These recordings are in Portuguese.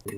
Fala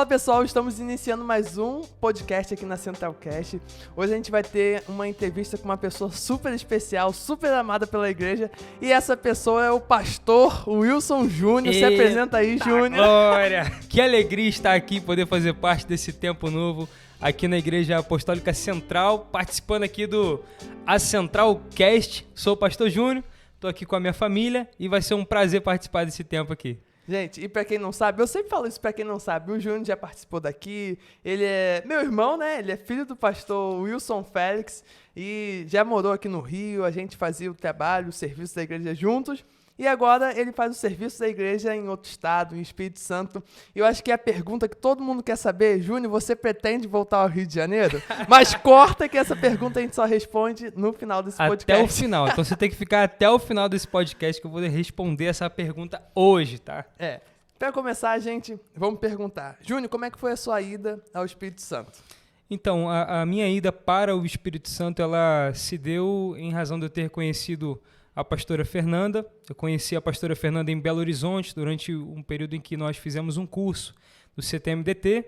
pessoal, estamos iniciando mais um podcast aqui na Centralcast. Hoje a gente vai ter uma entrevista com uma pessoa super especial, super amada pela igreja. E essa pessoa é o pastor Wilson Júnior. Se apresenta aí, Júnior. Glória! Que alegria estar aqui, poder fazer parte desse tempo novo aqui na Igreja Apostólica Central, participando aqui do A Centralcast. Sou o pastor Júnior, estou aqui com a minha família e vai ser um prazer participar desse tempo aqui. Gente, e pra quem não sabe, eu sempre falo isso pra quem não sabe, o Júnior já participou daqui, ele é meu irmão, né? Ele é filho do pastor Wilson Félix e já morou aqui no Rio, a gente fazia o trabalho, o serviço da igreja juntos. E agora ele faz o serviço da igreja em outro estado, em Espírito Santo. E eu acho que é a pergunta que todo mundo quer saber, Júnior, você pretende voltar ao Rio de Janeiro? Mas corta que essa pergunta a gente só responde no final desse podcast. Até o final, então você tem que ficar até o final desse podcast que eu vou responder essa pergunta hoje, tá? Para começar, gente, vamos perguntar. Júnior, como é que foi a sua ida ao Espírito Santo? Então, a minha ida para o Espírito Santo, ela se deu em razão de eu ter conhecido a pastora Fernanda. Eu conheci a pastora Fernanda em Belo Horizonte durante um período em que nós fizemos um curso do CTMDT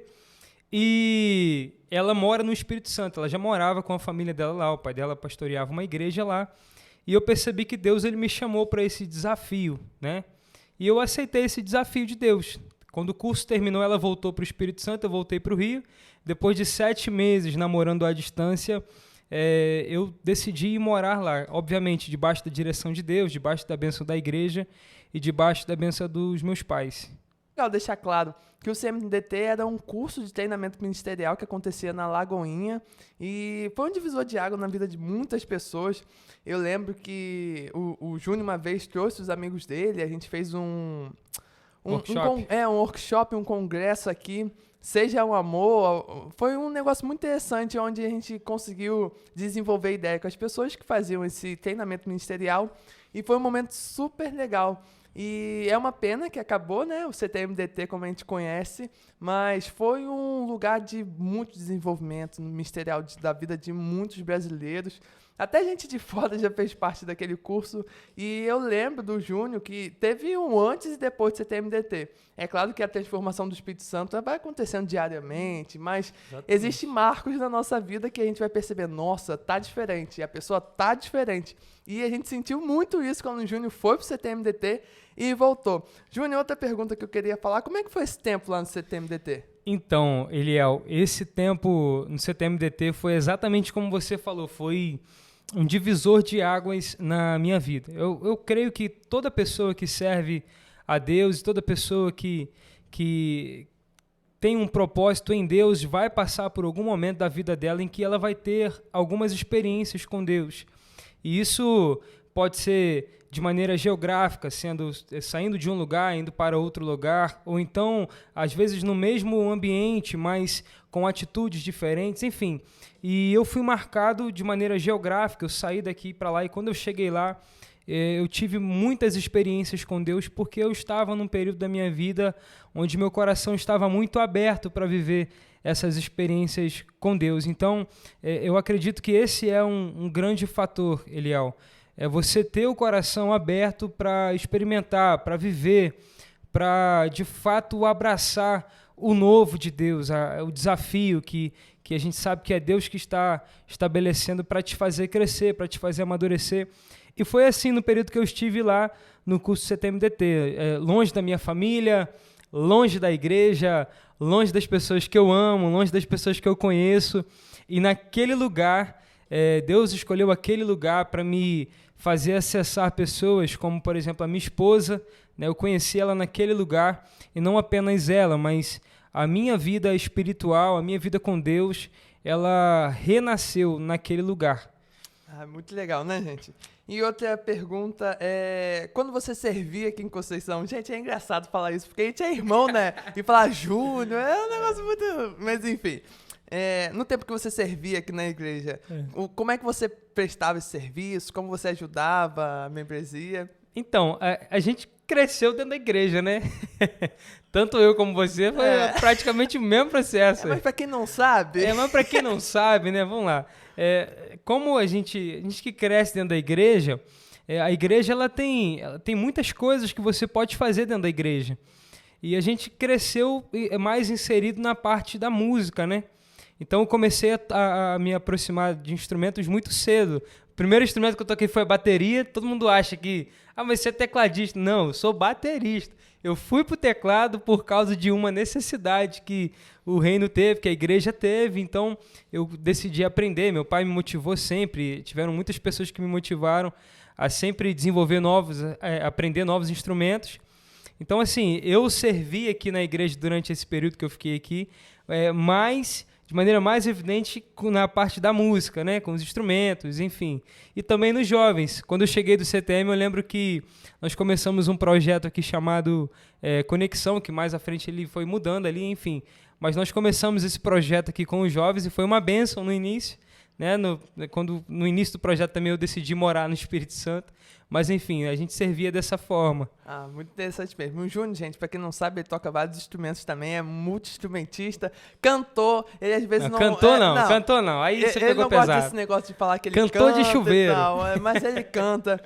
e ela mora no Espírito Santo, ela já morava com a família dela lá, o pai dela pastoreava uma igreja lá e eu percebi que Deus ele me chamou para esse desafio, né? E eu aceitei esse desafio de Deus. Quando o curso terminou, ela voltou para o Espírito Santo, eu voltei para o Rio. Depois de 7 meses namorando à distância, eu decidi ir morar lá, obviamente debaixo da direção de Deus, debaixo da bênção da igreja e debaixo da bênção dos meus pais. Legal deixar claro que o CMDT era um curso de treinamento ministerial que acontecia na Lagoinha e foi um divisor de água na vida de muitas pessoas. Eu lembro que o Júnior uma vez trouxe os amigos dele, a gente fez um workshop, um congresso aqui, Seja um Amor. Foi um negócio muito interessante onde a gente conseguiu desenvolver ideia com as pessoas que faziam esse treinamento ministerial e foi um momento super legal. E é uma pena que acabou, né, o CTMDT como a gente conhece, mas foi um lugar de muito desenvolvimento ministerial da vida de muitos brasileiros. Até gente de fora já fez parte daquele curso e eu lembro do Júnior que teve um antes e depois do CTMDT. É claro que a transformação do Espírito Santo vai acontecendo diariamente, mas existem marcos na nossa vida que a gente vai perceber, nossa, tá diferente, a pessoa tá diferente. E a gente sentiu muito isso quando o Júnior foi pro CTMDT e voltou. Júnior, outra pergunta que eu queria falar, como é que foi esse tempo lá no CTMDT? Então, Eliel, esse tempo no CTMDT foi exatamente como você falou, foi um divisor de águas na minha vida. Eu creio que toda pessoa que serve a Deus, toda pessoa que tem um propósito em Deus, vai passar por algum momento da vida dela em que ela vai ter algumas experiências com Deus. E isso pode ser de maneira geográfica, saindo de um lugar, indo para outro lugar, ou então, às vezes, no mesmo ambiente, mas com atitudes diferentes, enfim. E eu fui marcado de maneira geográfica, eu saí daqui para lá, e quando eu cheguei lá, eu tive muitas experiências com Deus, porque eu estava num período da minha vida onde meu coração estava muito aberto para viver essas experiências com Deus. Então, eu acredito que esse é um grande fator, Eliel. É você ter o coração aberto para experimentar, para viver, para, de fato, abraçar o novo de Deus, o desafio que a gente sabe que é Deus que está estabelecendo para te fazer crescer, para te fazer amadurecer. E foi assim no período que eu estive lá no curso CTMDT, longe da minha família, longe da igreja, longe das pessoas que eu amo, longe das pessoas que eu conheço. E naquele lugar, Deus escolheu aquele lugar para me fazer acessar pessoas como, por exemplo, a minha esposa, né? Eu conheci ela naquele lugar, e não apenas ela, mas a minha vida espiritual, a minha vida com Deus, ela renasceu naquele lugar. Muito legal, né, gente? E outra pergunta é, quando você servia aqui em Conceição, gente, é engraçado falar isso, porque a gente é irmão, né? E falar Júnior é um negócio muito... Mas, enfim, no tempo que você servia aqui na igreja, como é que você prestava esse serviço? Como você ajudava a membresia? Então, a gente cresceu dentro da igreja, né? Tanto eu como você, foi praticamente o mesmo processo. Mas pra quem não sabe... Mas pra quem não sabe, né? Vamos lá. Como a gente que cresce dentro da igreja, a igreja ela tem muitas coisas que você pode fazer dentro da igreja. E a gente cresceu mais inserido na parte da música, né? Então eu comecei a me aproximar de instrumentos muito cedo. O primeiro instrumento que eu toquei foi a bateria. Todo mundo acha que, mas você é tecladista. Não, eu sou baterista. Eu fui pro teclado por causa de uma necessidade que o reino teve, que a igreja teve. Então eu decidi aprender. Meu pai me motivou sempre. Tiveram muitas pessoas que me motivaram a sempre desenvolver aprender novos instrumentos. Então, assim, eu servi aqui na igreja durante esse período que eu fiquei aqui, de maneira mais evidente na parte da música, né? Com os instrumentos, enfim. E também nos jovens. Quando eu cheguei do CTM, eu lembro que nós começamos um projeto aqui chamado Conexão, que mais à frente ele foi mudando ali, enfim. Mas nós começamos esse projeto aqui com os jovens e foi uma bênção no início. Né? No início do projeto também eu decidi morar no Espírito Santo, mas enfim, a gente servia dessa forma. Muito interessante mesmo. O Júnior, gente, pra quem não sabe, ele toca vários instrumentos também, é multi-instrumentista, cantor, ele às vezes Cantor não, aí você pegou pesado. Ele não gosta desse negócio de falar que ele cantor canta de chuveiro. Mas ele canta,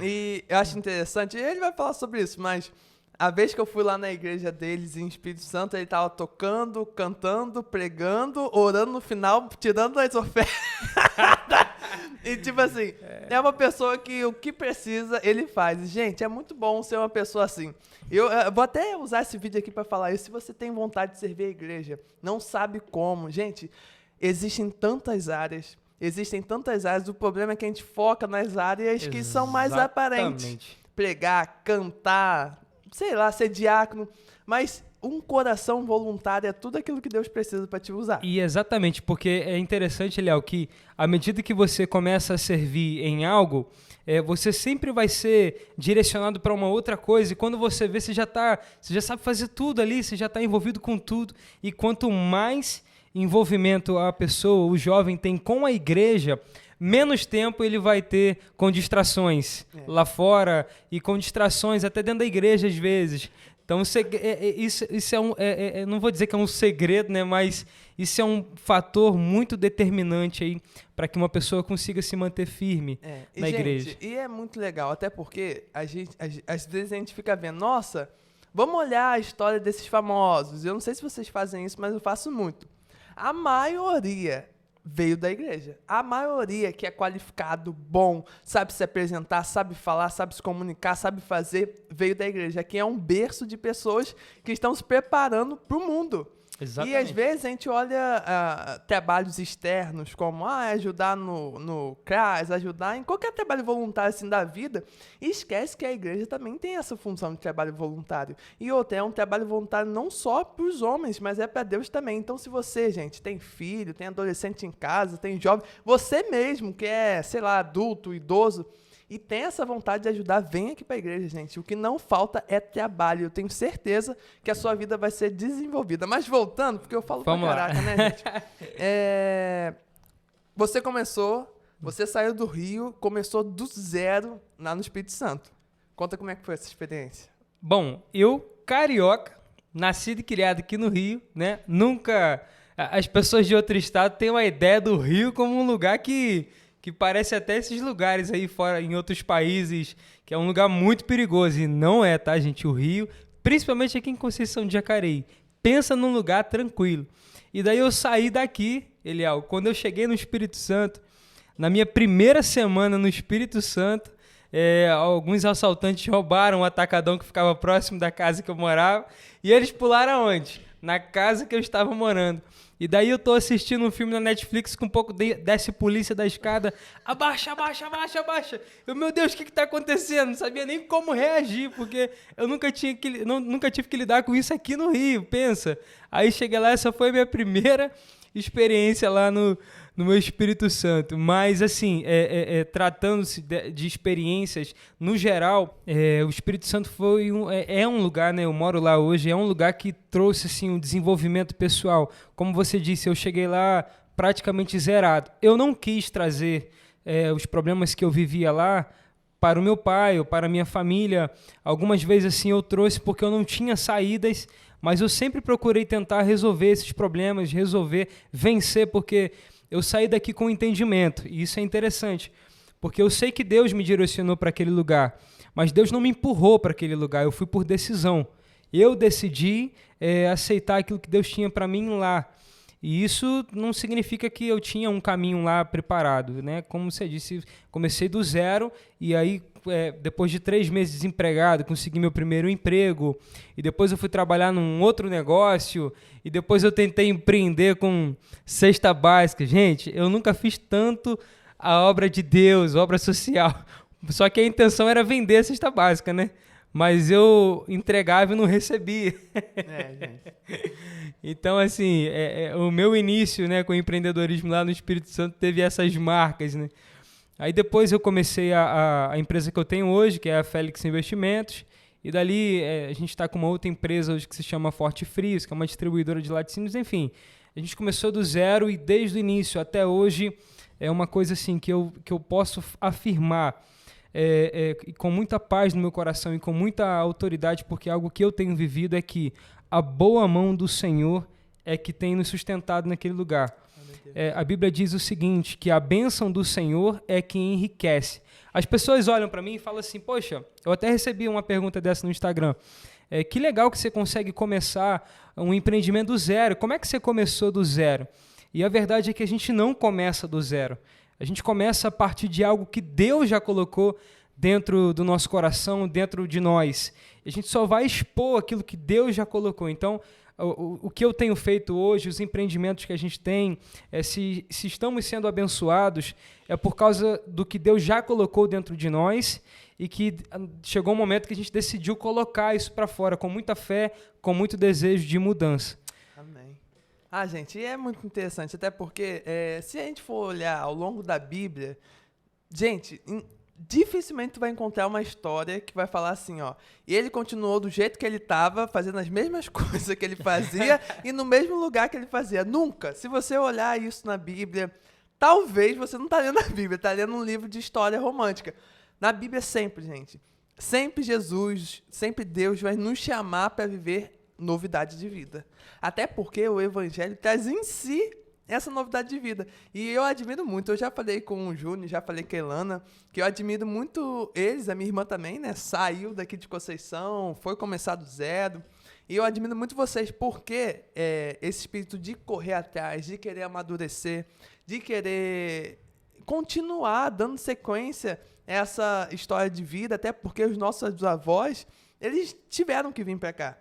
e eu acho interessante, ele vai falar sobre isso, mas a vez que eu fui lá na igreja deles em Espírito Santo, ele tava tocando, cantando, pregando, orando no final, tirando as ofertas. E tipo assim, é uma pessoa que o que precisa, ele faz. E, gente, é muito bom ser uma pessoa assim. Eu vou até usar esse vídeo aqui para falar isso. Se você tem vontade de servir a igreja, não sabe como. Gente, existem tantas áreas. O problema é que a gente foca nas áreas que são mais aparentes. Pregar, cantar, sei lá, ser diácono, mas um coração voluntário é tudo aquilo que Deus precisa para te usar. E exatamente, porque é interessante, Léo, que à medida que você começa a servir em algo, você sempre vai ser direcionado para uma outra coisa, e quando você vê, você já sabe fazer tudo ali, você já está envolvido com tudo, e quanto mais envolvimento a pessoa, o jovem tem com a igreja, menos tempo ele vai ter com distrações lá fora e com distrações até dentro da igreja às vezes. Então isso não vou dizer que é um segredo, né? Mas isso é um fator muito determinante aí para que uma pessoa consiga se manter firme na igreja. E é muito legal, até porque às vezes a gente fica vendo, nossa, vamos olhar a história desses famosos. Eu não sei se vocês fazem isso, mas eu faço muito. A maioria veio da igreja. A maioria que é qualificado, bom, sabe se apresentar, sabe falar, sabe se comunicar, sabe fazer, veio da igreja. Aqui é um berço de pessoas que estão se preparando para o mundo. Exatamente. E às vezes a gente olha trabalhos externos, como ajudar no CRAS, ajudar em qualquer trabalho voluntário assim da vida, e esquece que a igreja também tem essa função de trabalho voluntário. E outra, é um trabalho voluntário não só para os homens, mas é para Deus também. Então se você, gente, tem filho, tem adolescente em casa, tem jovem, você mesmo que é, sei lá, adulto, idoso, e tem essa vontade de ajudar, vem aqui para a igreja, gente. O que não falta é trabalho. Eu tenho certeza que a sua vida vai ser desenvolvida. Mas voltando, porque eu falo pra caraca, né, gente? Você saiu do Rio, começou do zero lá no Espírito Santo. Conta como é que foi essa experiência. Bom, eu, carioca, nascido e criado aqui no Rio, né? Nunca... As pessoas de outro estado têm uma ideia do Rio como um lugar que parece até esses lugares aí fora, em outros países, que é um lugar muito perigoso. E não é, tá, gente? O Rio, principalmente aqui em Conceição de Jacareí, pensa num lugar tranquilo. E daí eu saí daqui, Eliel, quando eu cheguei no Espírito Santo, na minha primeira semana no Espírito Santo, alguns assaltantes roubaram um atacadão que ficava próximo da casa que eu morava, e eles pularam aonde? Na casa que eu estava morando. E daí eu tô assistindo um filme na Netflix com um pouco desce polícia da escada. Abaixa, abaixa, abaixa, abaixa. Eu, meu Deus, o que tá acontecendo? Não sabia nem como reagir, porque eu nunca tive que lidar com isso aqui no Rio, pensa. Aí cheguei lá, essa foi a minha primeira experiência lá no meu Espírito Santo. Mas, assim, tratando-se de experiências, no geral, o Espírito Santo é um lugar, né? Eu moro lá hoje, é um lugar que trouxe, assim, um desenvolvimento pessoal. Como você disse, eu cheguei lá praticamente zerado. Eu não quis trazer os problemas que eu vivia lá para o meu pai ou para a minha família. Algumas vezes assim eu trouxe porque eu não tinha saídas, mas eu sempre procurei tentar resolver esses problemas, vencer, porque eu saí daqui com entendimento. E isso é interessante, porque eu sei que Deus me direcionou para aquele lugar, mas Deus não me empurrou para aquele lugar, eu fui por decisão. Eu decidi aceitar aquilo que Deus tinha para mim lá. E isso não significa que eu tinha um caminho lá preparado, né? Como você disse, comecei do zero e aí, depois de 3 meses desempregado, consegui meu primeiro emprego. E depois eu fui trabalhar num outro negócio. E depois eu tentei empreender com cesta básica. Gente, eu nunca fiz tanto a obra de Deus, obra social. Só que a intenção era vender a cesta básica, né? Mas eu entregava e não recebia. Gente. Então, assim, o meu início, né, com o empreendedorismo lá no Espírito Santo teve essas marcas, né? Aí depois eu comecei a empresa que eu tenho hoje, que é a Félix Investimentos, e dali a gente está com uma outra empresa hoje que se chama Forte Frios, que é uma distribuidora de laticínios, enfim. A gente começou do zero e desde o início até hoje é uma coisa assim que eu posso afirmar com muita paz no meu coração e com muita autoridade, porque algo que eu tenho vivido é que a boa mão do Senhor é que tem nos sustentado naquele lugar. A Bíblia diz o seguinte, que a bênção do Senhor é que enriquece. As pessoas olham para mim e falam assim, poxa, eu até recebi uma pergunta dessa no Instagram, que legal que você consegue começar um empreendimento do zero. Como é que você começou do zero? E a verdade é que a gente não começa do zero. A gente começa a partir de algo que Deus já colocou dentro do nosso coração, dentro de nós. A gente só vai expor aquilo que Deus já colocou. Então, o que eu tenho feito hoje, os empreendimentos que a gente tem, se estamos sendo abençoados, é por causa do que Deus já colocou dentro de nós e que chegou um momento que a gente decidiu colocar isso para fora com muita fé, com muito desejo de mudança. Amém. Gente, é muito interessante, até porque se a gente for olhar ao longo da Bíblia, gente, dificilmente tu vai encontrar uma história que vai falar assim, ó, e ele continuou do jeito que ele estava, fazendo as mesmas coisas que ele fazia e no mesmo lugar que ele fazia. Nunca. Se você olhar isso na Bíblia, talvez você não está lendo a Bíblia, está lendo um livro de história romântica. Na Bíblia sempre, gente, sempre Jesus, sempre Deus vai nos chamar para viver novidade de vida. Até porque o Evangelho traz em si essa novidade de vida. E eu admiro muito, eu já falei com o Júnior, já falei com a Elana, que eu admiro muito eles, a minha irmã também, né? Saiu daqui de Conceição, foi começar do zero. E eu admiro muito vocês, porque esse espírito de correr atrás, de querer amadurecer, de querer continuar dando sequência a essa história de vida, até porque os nossos avós, eles tiveram que vir para cá.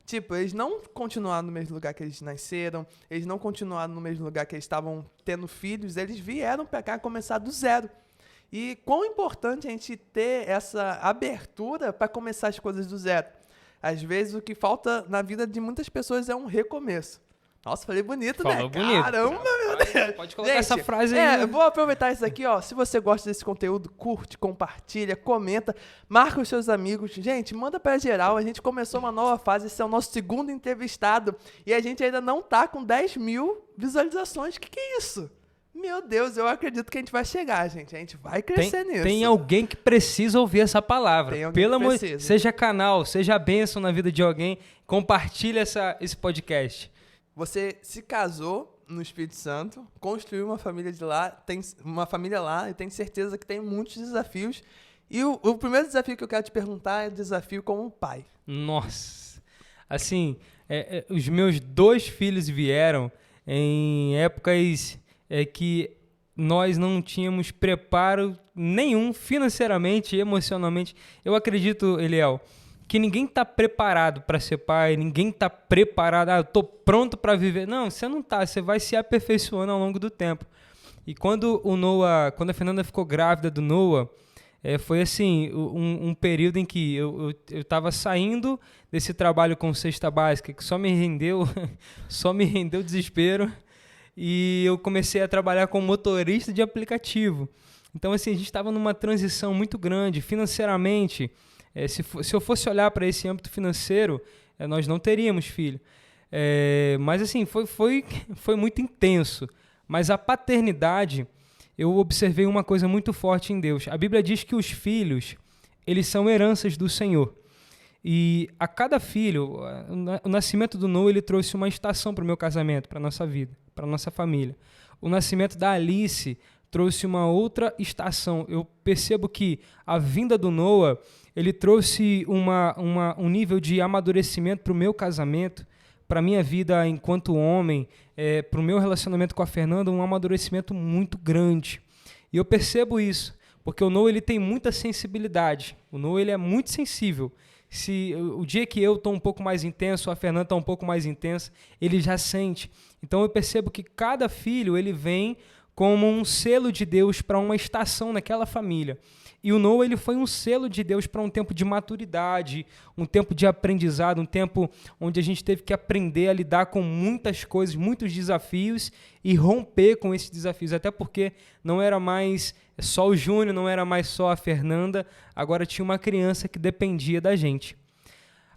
Tipo, eles não continuaram no mesmo lugar que eles nasceram, eles não continuaram no mesmo lugar que eles estavam tendo filhos, eles vieram para cá começar do zero. E quão importante a gente ter essa abertura para começar as coisas do zero. Às vezes o que falta na vida de muitas pessoas é um recomeço. Nossa, falei bonito, Falou né? Bonito. Caramba, meu Deus. Pode colocar essa frase aí. Eu vou aproveitar isso aqui, ó. Se você gosta desse conteúdo, curte, compartilha, comenta, marca os seus amigos. Gente, manda pra geral. A gente começou uma nova fase. Esse é o nosso segundo entrevistado. E a gente ainda não tá com 10 mil visualizações. Que é isso? Meu Deus, eu acredito que a gente vai chegar, gente. A gente vai crescer nisso. Tem alguém que precisa ouvir essa palavra. Tem alguém Pelo que amor, precisa. seja canal, seja bênção na vida de alguém. Compartilha esse podcast. Você se casou no Espírito Santo, construiu uma família de lá, tem uma família lá e tenho certeza que tem muitos desafios. E o primeiro desafio que eu quero te perguntar é o desafio como pai. Nossa, assim, os meus 2 filhos vieram em épocas que nós não tínhamos preparo nenhum financeiramente, emocionalmente. Eu acredito, Eliel, que ninguém está preparado para ser pai, ninguém está preparado, eu estou pronto para viver. Não, você não está, você vai se aperfeiçoando ao longo do tempo. E quando a Fernanda ficou grávida do Noah, foi assim, um período em que eu estava saindo desse trabalho com cesta básica, que só me rendeu desespero, e eu comecei a trabalhar como motorista de aplicativo. Então, assim, a gente estava numa transição muito grande, financeiramente. Se eu fosse olhar para esse âmbito financeiro, nós não teríamos filho. Mas assim, foi muito intenso. Mas a paternidade, eu observei uma coisa muito forte em Deus. A Bíblia diz que os filhos, eles são heranças do Senhor. E a cada filho, o nascimento do Noah, ele trouxe uma estação para o meu casamento, para a nossa vida, para a nossa família. O nascimento da Alice trouxe uma outra estação. Eu percebo que a vinda do Noah, ele trouxe um nível de amadurecimento para o meu casamento, para a minha vida enquanto homem, para o meu relacionamento com a Fernanda, um amadurecimento muito grande. E eu percebo isso, porque o Noah ele tem muita sensibilidade. O Noah ele é muito sensível. Se o dia que eu estou um pouco mais intenso, a Fernanda está um pouco mais intensa, ele já sente. Então eu percebo que cada filho ele vem como um selo de Deus para uma estação naquela família. E o Noah ele foi um selo de Deus para um tempo de maturidade, um tempo de aprendizado, um tempo onde a gente teve que aprender a lidar com muitas coisas, muitos desafios e romper com esses desafios. Até porque não era mais só o Júnior, não era mais só a Fernanda, agora tinha uma criança que dependia da gente.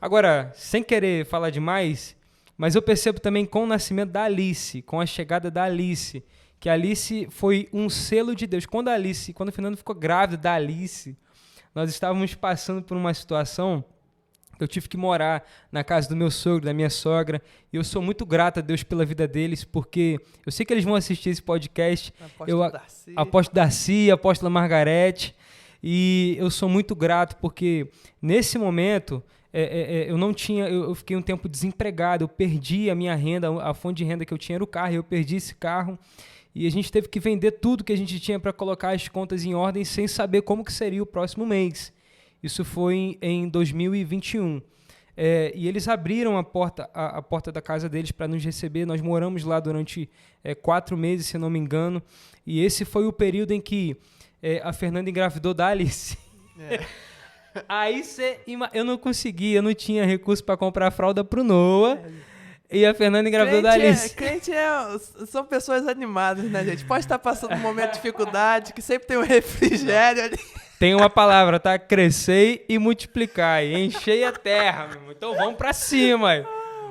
Agora, sem querer falar demais, mas eu percebo também com o nascimento da Alice, com a chegada da Alice, que a Alice foi um selo de Deus. Quando a Fernanda ficou grávida da Alice, nós estávamos passando por uma situação que eu tive que morar na casa do meu sogro, da minha sogra, e eu sou muito grato a Deus pela vida deles, porque eu sei que eles vão assistir esse podcast, apóstolo Darcy, apóstola Margarete, e eu sou muito grato porque nesse momento eu fiquei um tempo desempregado, eu perdi a minha renda, a fonte de renda que eu tinha era o carro, eu perdi esse carro, e a gente teve que vender tudo que a gente tinha para colocar as contas em ordem sem saber como que seria o próximo mês. Isso foi em 2021. E eles abriram a porta da casa deles para nos receber. Nós moramos lá durante 4 meses, se não me engano. E esse foi o período em que a Fernanda engravidou da Alice. Aí eu não conseguia, eu não tinha recurso para comprar fralda para o Noah. E a Fernanda engravidou da Alice. São pessoas animadas, né, gente? Pode estar passando um momento de dificuldade, que sempre tem um refrigério ali. Tem uma palavra, tá? Crescei e multiplicai. Enchei a terra, meu irmão. Então vamos pra cima.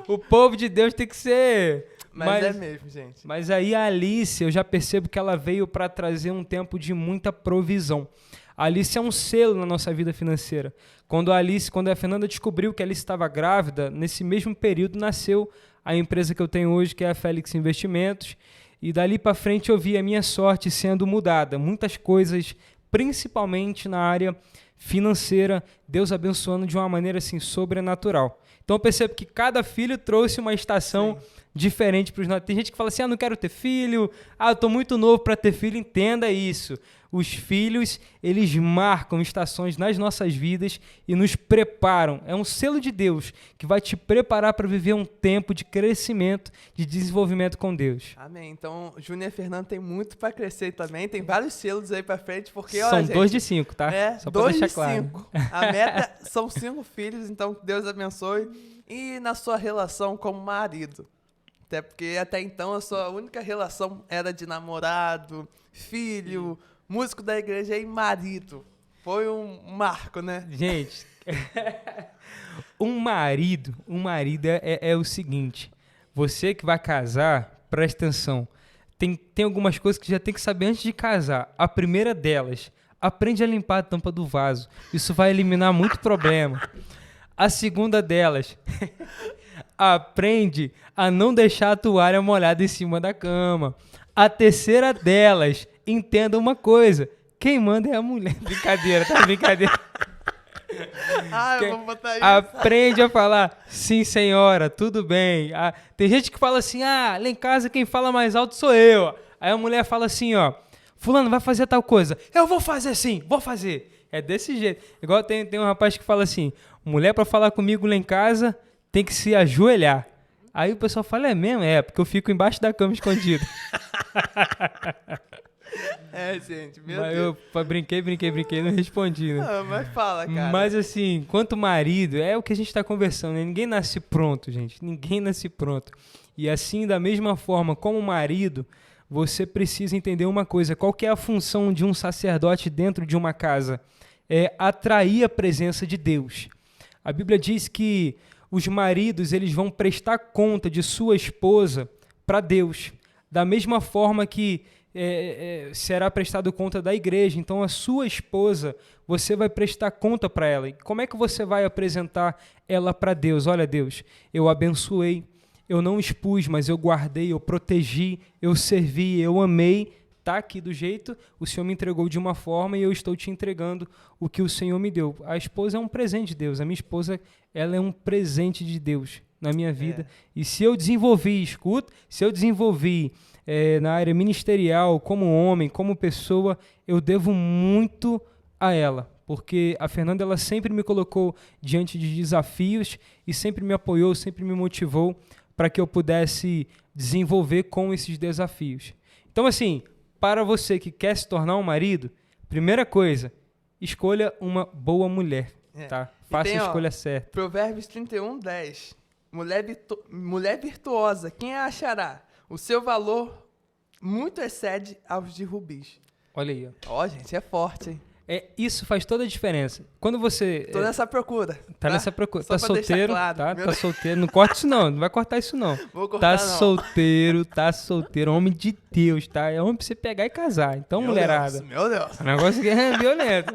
O povo de Deus tem que ser... Mas é mesmo, gente. Mas aí a Alice, eu já percebo que ela veio para trazer um tempo de muita provisão. A Alice é um selo na nossa vida financeira. Quando a Fernanda descobriu que a Alice estava grávida, nesse mesmo período nasceu a empresa que eu tenho hoje, que é a Félix Investimentos, e dali para frente eu vi a minha sorte sendo mudada. Muitas coisas, principalmente na área financeira, Deus abençoando de uma maneira assim sobrenatural. Então eu percebo que cada filho trouxe uma estação diferente para os nossos. Tem gente que fala assim, não quero ter filho, eu estou muito novo para ter filho. Entenda isso. Os filhos, eles marcam estações nas nossas vidas e nos preparam. É um selo de Deus que vai te preparar para viver um tempo de crescimento, de desenvolvimento com Deus. Amém. Então, Júnior e Fernando tem muito para crescer também. Tem vários selos aí para frente, porque, São olha, gente, 2 de 5, tá? Só para deixar claro. 2 de 5. A meta são 5 filhos, então Deus abençoe. E na sua relação como marido? Até porque até então a sua única relação era de namorado, filho, músico da igreja e marido. Foi um marco, né? Gente, um marido é o seguinte, você que vai casar, presta atenção, tem algumas coisas que já tem que saber antes de casar. A primeira delas, aprende a limpar a tampa do vaso. Isso vai eliminar muito problema. A segunda delas, aprende a não deixar a toalha molhada em cima da cama. A terceira delas, entenda uma coisa, quem manda é a mulher. Brincadeira, tá? Brincadeira. Eu vou botar isso. Aprende a falar, sim senhora, tudo bem. Tem gente que fala assim, lá em casa quem fala mais alto sou eu. Aí a mulher fala assim, fulano, vai fazer tal coisa. Eu vou fazer sim, vou fazer. É desse jeito. Igual tem um rapaz que fala assim, mulher pra falar comigo lá em casa tem que se ajoelhar. Aí o pessoal fala, é mesmo? Porque eu fico embaixo da cama escondido. Gente, meu mas Deus. Eu brinquei, não respondi, né? Mas fala, cara. Mas assim, quanto marido, é o que a gente está conversando, né? Ninguém nasce pronto, gente. Ninguém nasce pronto. E assim, da mesma forma, como marido, você precisa entender uma coisa. Qual que é a função de um sacerdote dentro de uma casa? É atrair a presença de Deus. A Bíblia diz que os maridos eles vão prestar conta de sua esposa para Deus. Da mesma forma que será prestado conta da igreja. Então, a sua esposa, você vai prestar conta para ela. E como é que você vai apresentar ela para Deus? Olha, Deus, eu abençoei, eu não expus, mas eu guardei, eu protegi, eu servi, eu amei. Está aqui do jeito, o Senhor me entregou de uma forma e eu estou te entregando o que o Senhor me deu. A esposa é um presente de Deus. A minha esposa, ela é um presente de Deus na minha vida. E se eu desenvolvi, na área ministerial, como homem, como pessoa, eu devo muito a ela. Porque a Fernanda, ela sempre me colocou diante de desafios e sempre me apoiou, sempre me motivou para que eu pudesse desenvolver com esses desafios. Então, assim, para você que quer se tornar um marido, primeira coisa, escolha uma boa mulher, tá? Faça a escolha certa. Provérbios 31:10. Mulher virtuosa, quem a achará? O seu valor muito excede aos de rubis. Olha aí. Ó, gente, é forte, hein? Isso faz toda a diferença. Quando você... Tô nessa procura. Tá nessa procura. Só tá solteiro, claro, tá? Tá solteiro. Não corta isso não vai cortar isso não. Vou cortar tá solteiro, homem de Deus, tá? É homem pra você pegar e casar. Então, meu mulherada. Meu Deus. O negócio aqui é violento.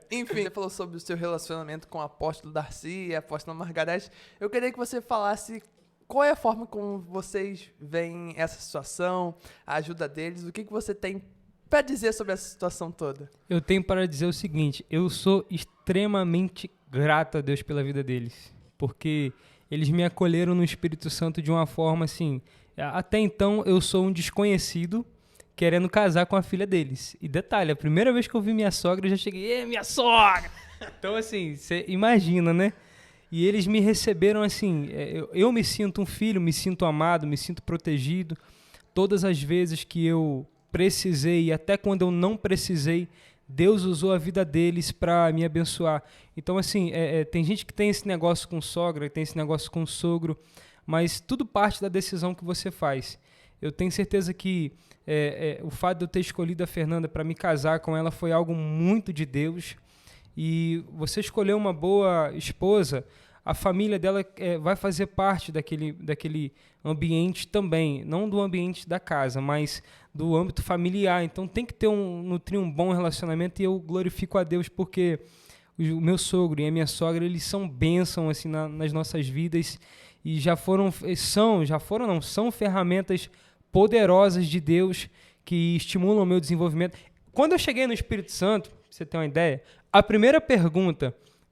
Enfim, você falou sobre o seu relacionamento com o apóstolo Darcy e a apóstola Margarete. Eu queria que você falasse qual é a forma como vocês veem essa situação, a ajuda deles, o que você tem para dizer sobre essa situação toda. Eu tenho para dizer o seguinte, eu sou extremamente grato a Deus pela vida deles, porque eles me acolheram no Espírito Santo de uma forma assim, até então eu sou um desconhecido querendo casar com a filha deles. E detalhe, a primeira vez que eu vi minha sogra, eu já cheguei, minha sogra! Então assim, você imagina, né? E eles me receberam assim, eu me sinto um filho, me sinto amado, me sinto protegido. Todas as vezes que eu precisei e até quando eu não precisei, Deus usou a vida deles para me abençoar. Então, assim, tem gente que tem esse negócio com sogra, tem esse negócio com sogro, mas tudo parte da decisão que você faz. Eu tenho certeza que o fato de eu ter escolhido a Fernanda para me casar com ela foi algo muito de Deus. E você escolher uma boa esposa, a família dela vai fazer parte daquele ambiente também, não do ambiente da casa, mas do âmbito familiar. Então tem que nutrir um bom relacionamento, e eu glorifico a Deus porque o meu sogro e a minha sogra, eles são bênção assim, nas nossas vidas, e são ferramentas poderosas de Deus que estimulam o meu desenvolvimento. Quando eu cheguei no Espírito Santo, pra você ter uma ideia,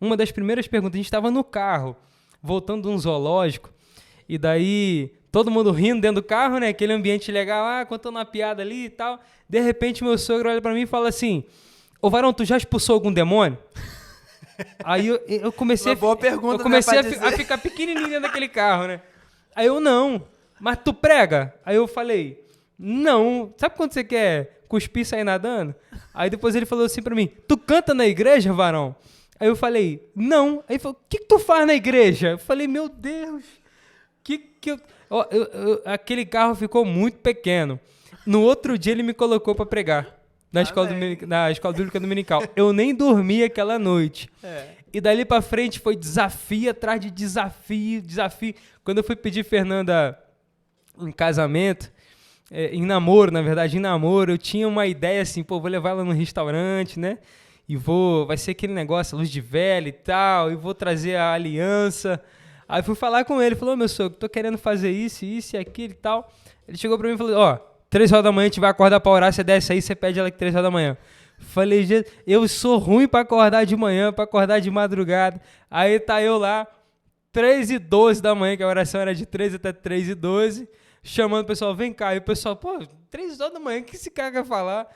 uma das primeiras perguntas, a gente estava no carro, voltando de um zoológico, e daí todo mundo rindo dentro do carro, né? Aquele ambiente legal, contando uma piada ali e tal. De repente, meu sogro olha pra mim e fala assim, ô varão, tu já expulsou algum demônio? Aí eu comecei, a ficar pequenininho dentro daquele carro, né? Aí eu, não, mas tu prega? Aí eu falei, não, sabe quando você quer cuspir e sair nadando? Aí depois ele falou assim pra mim, tu canta na igreja, varão? Aí eu falei, não. Aí ele falou, o que tu faz na igreja? Eu falei, meu Deus, aquele carro ficou muito pequeno. No outro dia ele me colocou para pregar na escola bíblica dominical. Eu nem dormi aquela noite. E dali para frente foi desafio atrás de desafio. Quando eu fui pedir Fernanda em casamento, em namoro, eu tinha uma ideia assim, vou levar ela num restaurante, né? E vai ser aquele negócio, luz de vela e tal, e vou trazer a aliança. Aí fui falar com ele, falou, meu sogro, tô querendo fazer isso e aquilo e tal. Ele chegou pra mim e falou, 3 horas da manhã a gente vai acordar pra orar, você desce aí, você pede ela que 3 horas da manhã. Falei, eu sou ruim pra acordar de manhã, pra acordar de madrugada. Aí tá eu lá, 3h12 da manhã, que a oração era de 3 até 3h12, chamando o pessoal, vem cá. E o pessoal, 3 horas da manhã, o que esse cara quer falar?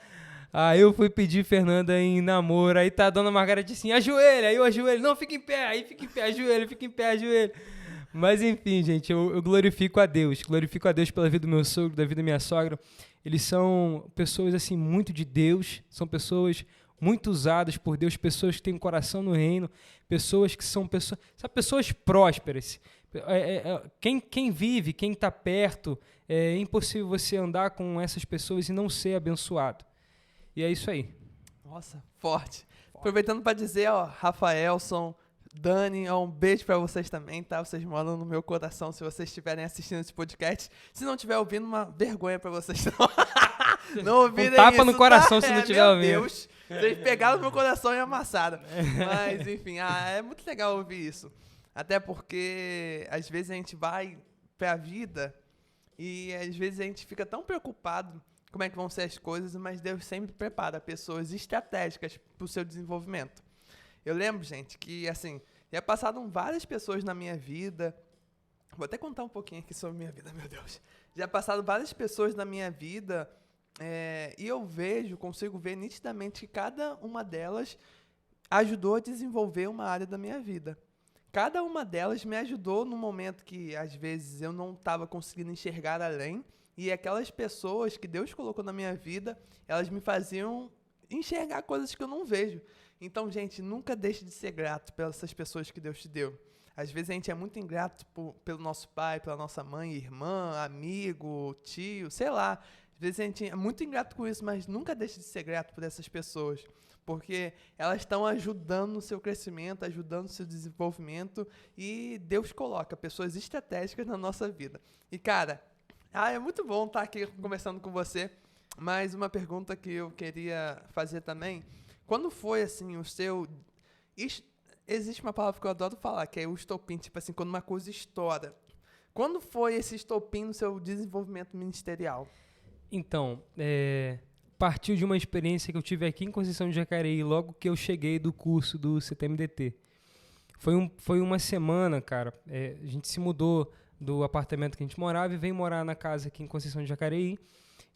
Aí eu fui pedir Fernanda em namoro, aí tá a dona Margarete assim, ajoelha, aí eu ajoelho, não, fica em pé, aí fica em pé, ajoelho. Mas enfim, gente, eu glorifico a Deus pela vida do meu sogro, da vida da minha sogra. Eles são pessoas assim, muito de Deus, são pessoas muito usadas por Deus, pessoas que têm um coração no reino, pessoas que são pessoas prósperas. Quem vive, quem está perto, é impossível você andar com essas pessoas e não ser abençoado. E é isso aí. Nossa, forte. Aproveitando para dizer, Rafaelson, Dani, um beijo para vocês também, tá? Vocês moram no meu coração se vocês estiverem assistindo esse podcast. Se não estiver ouvindo, uma vergonha para vocês. Não ouvirem tapa isso, no coração tá? se não tiver meu ouvindo. Deus, vocês pegaram meu coração e amassaram. Mas, enfim, é muito legal ouvir isso. Até porque, às vezes, a gente vai pra vida e, às vezes, a gente fica tão preocupado como é que vão ser as coisas, mas Deus sempre prepara pessoas estratégicas pro seu desenvolvimento. Eu lembro, gente, que, assim, já passaram várias pessoas na minha vida. Vou até contar um pouquinho aqui sobre a minha vida, meu Deus. Já passaram várias pessoas na minha vida e eu consigo ver nitidamente que cada uma delas ajudou a desenvolver uma área da minha vida. Cada uma delas me ajudou no momento que, às vezes, eu não estava conseguindo enxergar além. E aquelas pessoas que Deus colocou na minha vida, elas me faziam enxergar coisas que eu não vejo. Então, gente, nunca deixe de ser grato pelas pessoas que Deus te deu. Às vezes a gente é muito ingrato pelo nosso pai, pela nossa mãe, irmã, amigo, tio, sei lá. Às vezes a gente é muito ingrato com isso, mas nunca deixe de ser grato por essas pessoas. Porque elas estão ajudando no seu crescimento, ajudando no seu desenvolvimento. E Deus coloca pessoas estratégicas na nossa vida. E, cara, é muito bom estar aqui conversando com você. Mas uma pergunta que eu queria fazer também. Quando foi, assim, o seu... Existe uma palavra que eu adoro falar, que é o estopim, tipo assim, quando uma coisa estoura. Quando foi esse estopim no seu desenvolvimento ministerial? Então, partiu de uma experiência que eu tive aqui em Conceição de Jacareí, logo que eu cheguei do curso do CTMDT. Foi uma semana, cara, a gente se mudou do apartamento que a gente morava e veio morar na casa aqui em Conceição de Jacareí.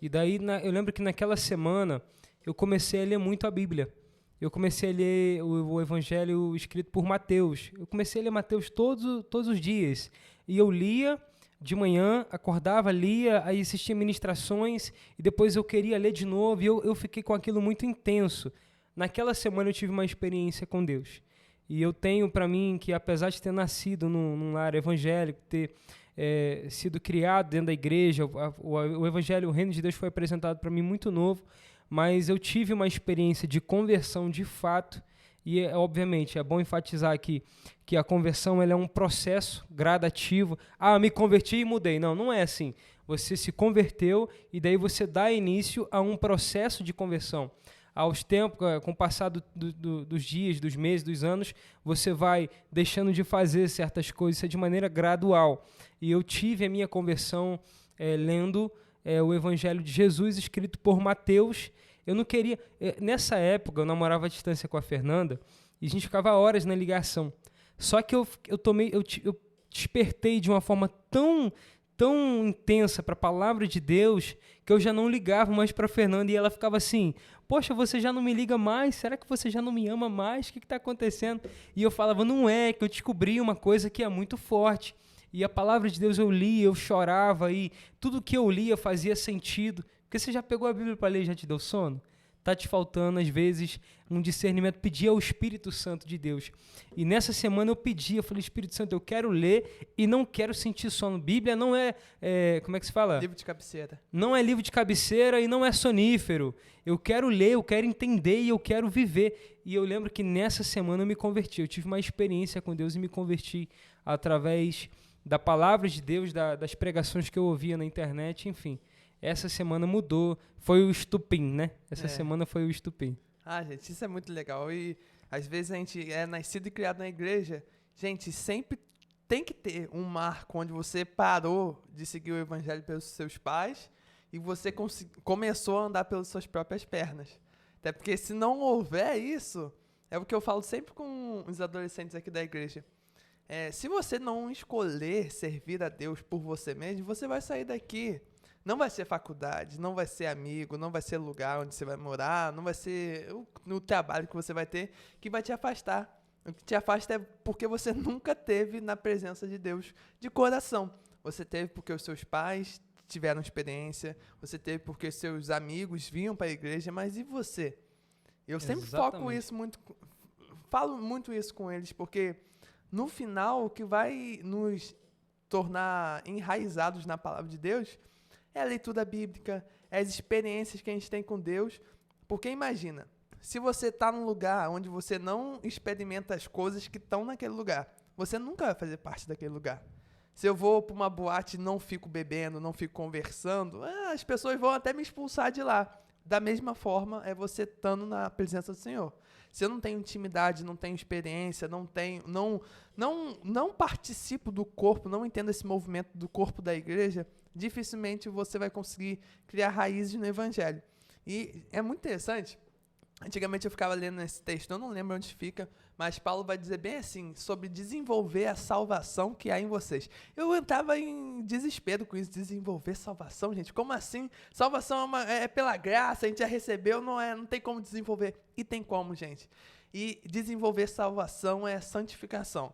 E daí, eu lembro que naquela semana, eu comecei a ler muito a Bíblia. Eu comecei a ler o Evangelho escrito por Mateus. Eu comecei a ler Mateus todos os dias. E eu lia de manhã, acordava, lia, aí assistia ministrações, e depois eu queria ler de novo, e eu fiquei com aquilo muito intenso. Naquela semana eu tive uma experiência com Deus. E eu tenho para mim que, apesar de ter nascido num lar evangélico, ter sido criado dentro da igreja, o Evangelho, o Reino de Deus foi apresentado para mim muito novo, mas eu tive uma experiência de conversão de fato, e obviamente é bom enfatizar aqui que a conversão ela é um processo gradativo. Me converti e mudei. Não é assim. Você se converteu e daí você dá início a um processo de conversão. Aos tempos, com o passar dos dias, dos meses, dos anos, você vai deixando de fazer certas coisas, isso é de maneira gradual. E eu tive a minha conversão lendo o Evangelho de Jesus, escrito por Mateus. Eu não queria... Nessa época, eu namorava à distância com a Fernanda e a gente ficava horas na ligação. Só que eu despertei de uma forma tão intensa para a palavra de Deus que eu já não ligava mais para a Fernanda e ela ficava assim, poxa, você já não me liga mais? Será que você já não me ama mais? O que está acontecendo? E eu falava, não é, que eu descobri uma coisa que é muito forte. E a palavra de Deus eu lia, eu chorava e tudo que eu lia fazia sentido. Porque você já pegou a Bíblia para ler e já te deu sono? Está te faltando, às vezes, um discernimento. Pedir ao Espírito Santo de Deus. E nessa semana eu falei, Espírito Santo, eu quero ler e não quero sentir sono. Bíblia não como é que se fala? Livro de cabeceira. Não é livro de cabeceira e não é sonífero. Eu quero ler, eu quero entender e eu quero viver. E eu lembro que nessa semana eu me converti. Eu tive uma experiência com Deus e me converti através da palavra de Deus, das pregações que eu ouvia na internet, enfim. Essa semana mudou, foi o estupim, né? Essa semana foi o estupim. Gente, isso é muito legal. E às vezes a gente é nascido e criado na igreja. Gente, sempre tem que ter um marco onde você parou de seguir o evangelho pelos seus pais e você começou a andar pelas suas próprias pernas. Até porque se não houver isso, é o que eu falo sempre com os adolescentes aqui da igreja. Se você não escolher servir a Deus por você mesmo, você vai sair daqui. Não vai ser faculdade, não vai ser amigo, não vai ser lugar onde você vai morar, não vai ser o trabalho que você vai ter que vai te afastar. O que te afasta é porque você nunca teve na presença de Deus de coração. Você teve porque os seus pais tiveram experiência, você teve porque seus amigos vinham para a igreja, mas e você? Eu sempre falo muito isso com eles, porque no final o que vai nos tornar enraizados na palavra de Deus é a leitura bíblica, é as experiências que a gente tem com Deus. Porque imagina, se você está num lugar onde você não experimenta as coisas que estão naquele lugar, você nunca vai fazer parte daquele lugar. Se eu vou para uma boate e não fico bebendo, não fico conversando, as pessoas vão até me expulsar de lá. Da mesma forma, é você estando na presença do Senhor. Se eu não tenho intimidade, não tenho experiência, não participo do corpo, não entendo esse movimento do corpo da igreja, dificilmente você vai conseguir criar raízes no evangelho. E é muito interessante. Antigamente eu ficava lendo esse texto, eu não lembro onde fica, mas Paulo vai dizer bem assim, sobre desenvolver a salvação que há em vocês. Eu entrava em desespero com isso, desenvolver salvação, gente, como assim? Salvação é pela graça, a gente já recebeu, não tem como desenvolver. E tem como, gente. E desenvolver salvação é santificação.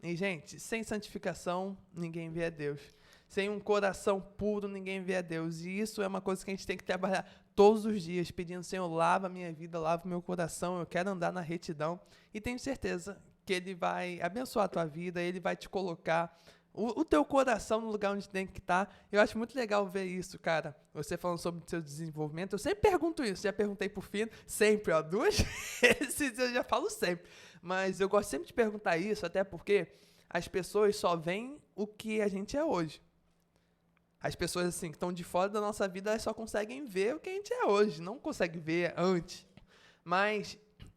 E, gente, sem santificação, ninguém vê a Deus. Sem um coração puro, ninguém vê a Deus. E isso é uma coisa que a gente tem que trabalhar todos os dias, pedindo, Senhor, lava a minha vida, lava o meu coração, eu quero andar na retidão. E tenho certeza que Ele vai abençoar a tua vida, Ele vai te colocar o teu coração no lugar onde tem que estar. Eu acho muito legal ver isso, cara. Você falando sobre o seu desenvolvimento, eu sempre pergunto isso, já perguntei por Fino, sempre, 2 vezes eu já falo sempre. Mas eu gosto sempre de perguntar isso, até porque as pessoas só veem o que a gente é hoje. As pessoas assim que estão de fora da nossa vida, elas só conseguem ver o que a gente é hoje, não conseguem ver antes.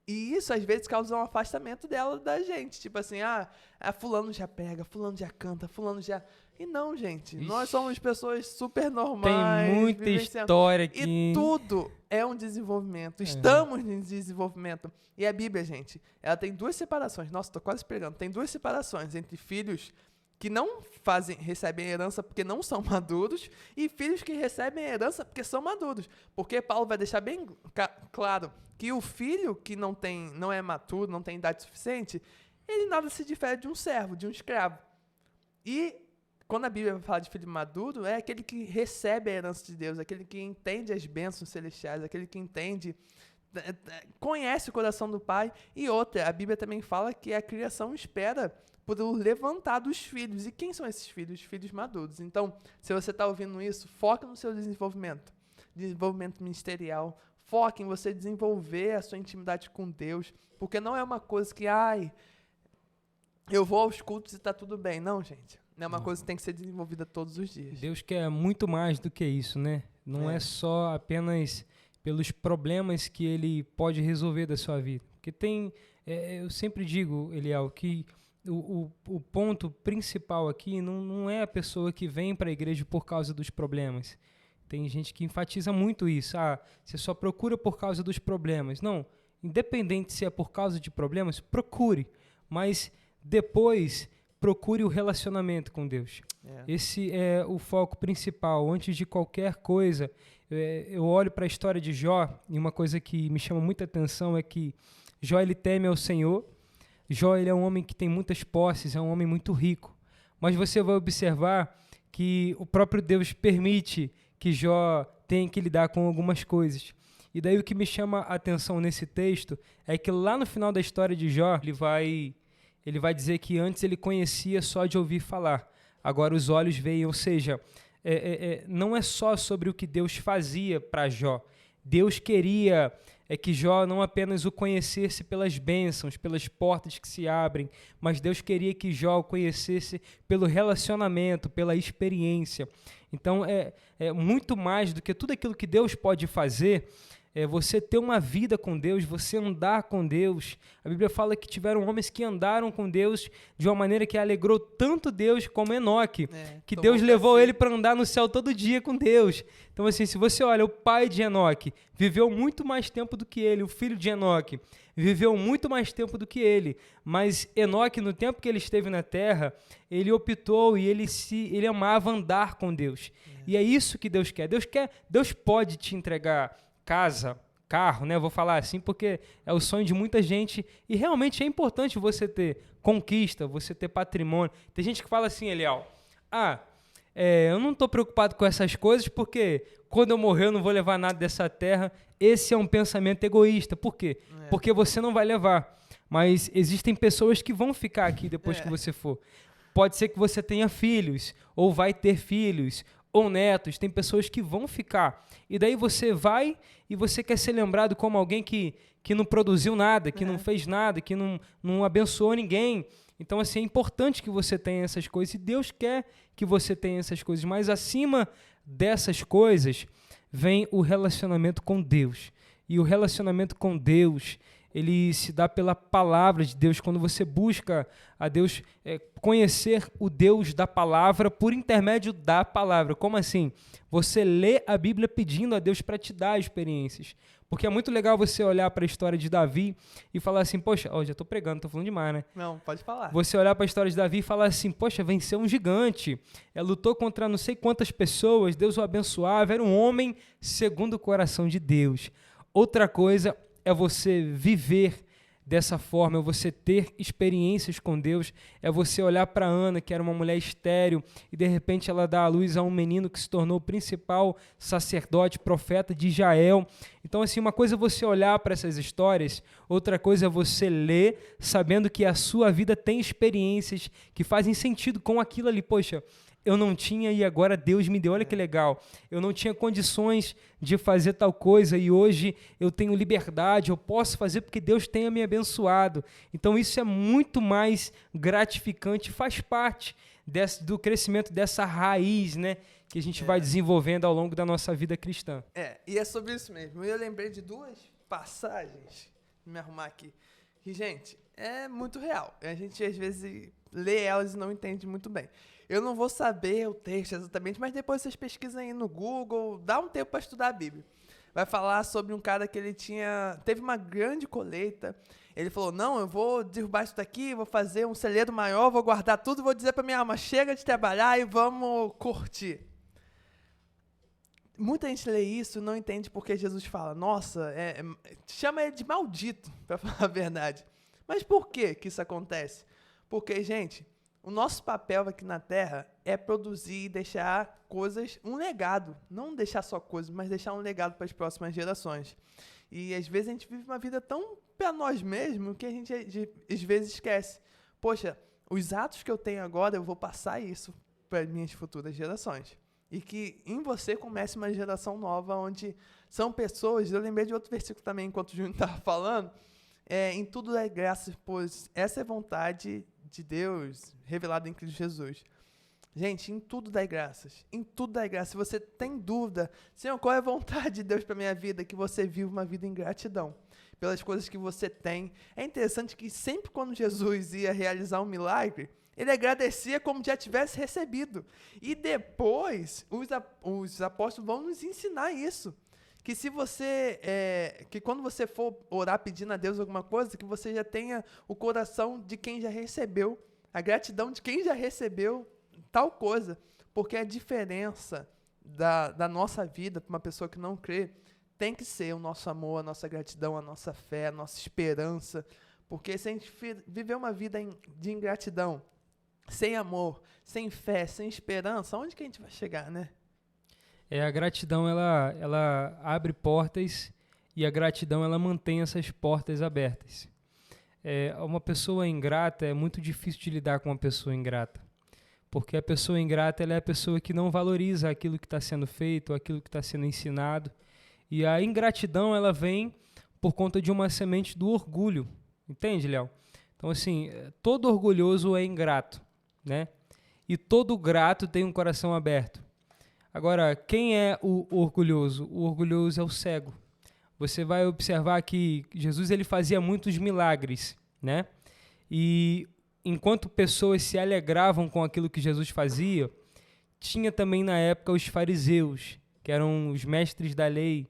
E isso às vezes causa um afastamento dela da gente. Tipo assim, fulano já pega, fulano já canta, fulano já... E não, gente, Ixi, nós somos pessoas super normais. Tem muita história aqui. E tudo é um desenvolvimento. Estamos em desenvolvimento. E a Bíblia, gente, ela tem 2 separações. Nossa, tô quase pregando. Tem 2 separações entre filhos que não recebem herança porque não são maduros e filhos que recebem herança porque são maduros. Porque Paulo vai deixar bem claro que o filho que não é maturo, não tem idade suficiente, ele nada se difere de um servo, de um escravo. E quando a Bíblia fala de filho maduro, é aquele que recebe a herança de Deus, aquele que entende as bênçãos celestiais, aquele que conhece o coração do Pai. E outra, a Bíblia também fala que a criação espera por levantar dos filhos. E quem são esses filhos? Filhos maduros. Então, se você está ouvindo isso, foca no seu desenvolvimento ministerial, foque em você desenvolver a sua intimidade com Deus, porque não é uma coisa que, eu vou aos cultos e está tudo bem. Não, gente. É uma coisa que tem que ser desenvolvida todos os dias. Deus quer muito mais do que isso, né? Não é só apenas pelos problemas que Ele pode resolver da sua vida. Porque eu sempre digo, Eliel, que o ponto principal aqui não é a pessoa que vem para a igreja por causa dos problemas. Tem gente que enfatiza muito isso. Você só procura por causa dos problemas. Não, independente se é por causa de problemas, procure. Mas depois, procure o relacionamento com Deus. Esse é o foco principal. Antes de qualquer coisa, eu olho para a história de Jó e uma coisa que me chama muita atenção é que Jó, ele teme ao Senhor. Jó, ele é um homem que tem muitas posses, é um homem muito rico. Mas você vai observar que o próprio Deus permite que Jó tenha que lidar com algumas coisas. E daí o que me chama a atenção nesse texto é que lá no final da história de Jó, ele vai dizer que antes ele conhecia só de ouvir falar. Agora os olhos veem, ou seja, não é só sobre o que Deus fazia para Jó. Deus queria que Jó não apenas o conhecesse pelas bênçãos, pelas portas que se abrem, mas Deus queria que Jó o conhecesse pelo relacionamento, pela experiência. Então, é muito mais do que tudo aquilo que Deus pode fazer, você ter uma vida com Deus, você andar com Deus. A Bíblia fala que tiveram homens que andaram com Deus de uma maneira que alegrou tanto Deus como Enoque, que Deus levou ele para andar no céu todo dia com Deus. Então, assim, se você olha, o pai de Enoque viveu muito mais tempo do que ele, o filho de Enoque viveu muito mais tempo do que ele, mas Enoque, no tempo que ele esteve na terra, ele optou e ele amava andar com Deus. E é isso que Deus quer. Deus pode te entregar casa, carro, né? Eu vou falar assim porque é o sonho de muita gente e realmente é importante você ter conquista, você ter patrimônio. Tem gente que fala assim, Eliel, eu não estou preocupado com essas coisas porque quando eu morrer eu não vou levar nada dessa terra. Esse é um pensamento egoísta. Por quê? Porque você não vai levar. Mas existem pessoas que vão ficar aqui depois que você for. Pode ser que você tenha filhos, ou vai ter filhos, ou netos, tem pessoas que vão ficar. E daí você vai e você quer ser lembrado como alguém que não produziu nada, que não fez nada, que não abençoou ninguém. Então, assim, é importante que você tenha essas coisas e Deus quer que você tenha essas coisas. Mas acima dessas coisas vem o relacionamento com Deus. E o relacionamento com Deus, ele se dá pela palavra de Deus. Quando você busca a Deus, conhecer o Deus da palavra por intermédio da palavra. Como assim? Você lê a Bíblia pedindo a Deus para te dar experiências. Porque é muito legal você olhar para a história de Davi e falar assim, poxa, já estou pregando, estou falando demais, né? Não, pode falar. Você olhar para a história de Davi e falar assim, poxa, venceu um gigante, lutou contra não sei quantas pessoas, Deus o abençoava, era um homem segundo o coração de Deus. Outra coisa é você viver dessa forma, é você ter experiências com Deus, é você olhar para Ana, que era uma mulher estéril, e de repente ela dá à luz a um menino que se tornou o principal sacerdote, profeta de Israel. Então, assim, uma coisa é você olhar para essas histórias, outra coisa é você ler, sabendo que a sua vida tem experiências que fazem sentido com aquilo ali. Poxa, eu não tinha e agora Deus me deu, olha que legal. Eu não tinha condições de fazer tal coisa e hoje eu tenho liberdade, eu posso fazer porque Deus tenha me abençoado. Então isso é muito mais gratificante, faz parte do crescimento dessa raiz, né, que a gente vai desenvolvendo ao longo da nossa vida cristã. E é sobre isso mesmo. Eu lembrei de duas passagens, vou me arrumar aqui, que, gente, é muito real. A gente às vezes lê elas e não entende muito bem. Eu não vou saber o texto exatamente, mas depois vocês pesquisam aí no Google, dá um tempo para estudar a Bíblia. Vai falar sobre um cara que teve uma grande colheita. Ele falou, não, eu vou derrubar isso daqui, vou fazer um celeiro maior, vou guardar tudo, vou dizer para minha alma, chega de trabalhar e vamos curtir. Muita gente lê isso e não entende porque Jesus fala, nossa, chama ele de maldito, para falar a verdade. Mas por que isso acontece? Porque, gente, o nosso papel aqui na Terra é produzir e deixar coisas, um legado. Não deixar só coisas, mas deixar um legado para as próximas gerações. E às vezes a gente vive uma vida tão para nós mesmos que a gente às vezes esquece. Poxa, os atos que eu tenho agora, eu vou passar isso para as minhas futuras gerações. E que em você comece uma geração nova, onde são pessoas... Eu lembrei de outro versículo também, enquanto o Júnior estava falando. Em tudo é graça, pois essa é a vontade de Deus revelada em Cristo Jesus. Gente, em tudo dai graças. Em tudo dai graças. Se você tem dúvida, Senhor, qual é a vontade de Deus para a minha vida? Que você viva uma vida em gratidão pelas coisas que você tem. É interessante que sempre quando Jesus ia realizar um milagre, ele agradecia como já tivesse recebido. E depois, os apóstolos vão nos ensinar isso. Que se você, que quando você for orar pedindo a Deus alguma coisa, que você já tenha o coração de quem já recebeu, a gratidão de quem já recebeu tal coisa, porque a diferença da nossa vida para uma pessoa que não crê tem que ser o nosso amor, a nossa gratidão, a nossa fé, a nossa esperança, porque se a gente viver uma vida de ingratidão, sem amor, sem fé, sem esperança, onde que a gente vai chegar, né? A gratidão, ela abre portas e a gratidão, ela mantém essas portas abertas. Uma pessoa ingrata, é muito difícil de lidar com uma pessoa ingrata, porque a pessoa ingrata, ela é a pessoa que não valoriza aquilo que está sendo feito, aquilo que está sendo ensinado, e a ingratidão, ela vem por conta de uma semente do orgulho, entende, Léo? Então, assim, todo orgulhoso é ingrato, né? E todo grato tem um coração aberto. Agora, quem é o orgulhoso? O orgulhoso é o cego. Você vai observar que Jesus ele fazia muitos milagres, né? E enquanto pessoas se alegravam com aquilo que Jesus fazia, tinha também na época os fariseus, que eram os mestres da lei,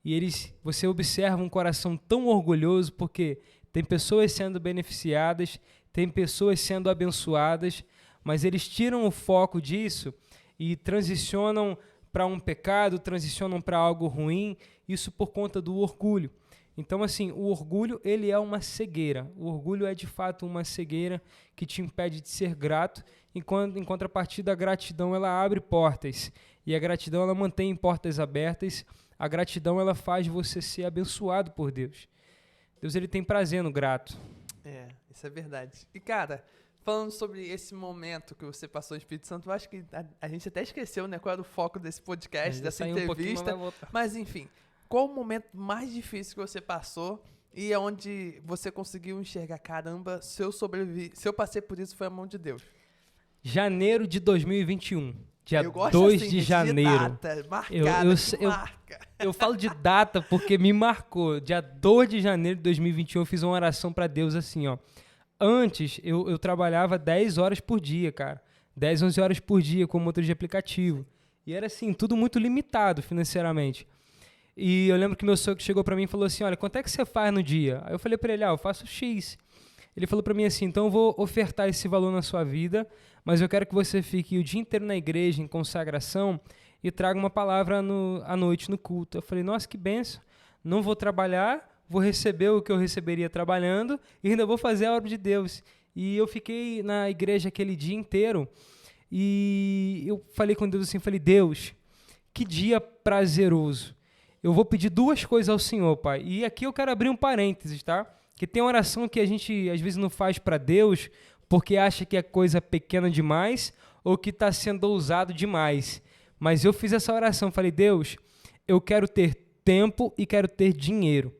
e você observa um coração tão orgulhoso porque tem pessoas sendo beneficiadas, tem pessoas sendo abençoadas, mas eles tiram o foco disso e transicionam para um pecado, transicionam para algo ruim, isso por conta do orgulho. Então, assim, o orgulho, ele é uma cegueira. O orgulho é, de fato, uma cegueira que te impede de ser grato, enquanto, em contrapartida, a gratidão, ela abre portas. E a gratidão, ela mantém portas abertas. A gratidão, ela faz você ser abençoado por Deus. Deus, ele tem prazer no grato. Isso é verdade. E, cara, falando sobre esse momento que você passou no Espírito Santo, eu acho que a gente até esqueceu, né, qual era o foco desse podcast, dessa entrevista. Mas enfim, qual o momento mais difícil que você passou e é onde você conseguiu enxergar, caramba, se eu passei por isso, foi a mão de Deus? Janeiro de 2021. Dia 2 assim, de janeiro. De data, marcada, eu falo de data porque me marcou. Dia 2 de janeiro de 2021 eu fiz uma oração para Deus assim, ó. Antes, eu trabalhava 10 horas por dia, cara. 10, 11 horas por dia como motorista de aplicativo. E era assim, tudo muito limitado financeiramente. E eu lembro que meu sogro chegou para mim e falou assim, olha, quanto é que você faz no dia? Aí eu falei para ele, eu faço X. Ele falou para mim assim, então eu vou ofertar esse valor na sua vida, mas eu quero que você fique o dia inteiro na igreja, em consagração, e traga uma palavra à noite no culto. Eu falei, nossa, que bênção. Não vou trabalhar, vou receber o que eu receberia trabalhando e ainda vou fazer a obra de Deus. E eu fiquei na igreja aquele dia inteiro e eu falei com Deus assim, falei, Deus, que dia prazeroso. Eu vou pedir 2 coisas ao Senhor, Pai. E aqui eu quero abrir um parênteses, tá? Que tem oração que a gente às vezes não faz para Deus porque acha que é coisa pequena demais ou que está sendo ousado demais. Mas eu fiz essa oração, falei, Deus, eu quero ter tempo e quero ter dinheiro.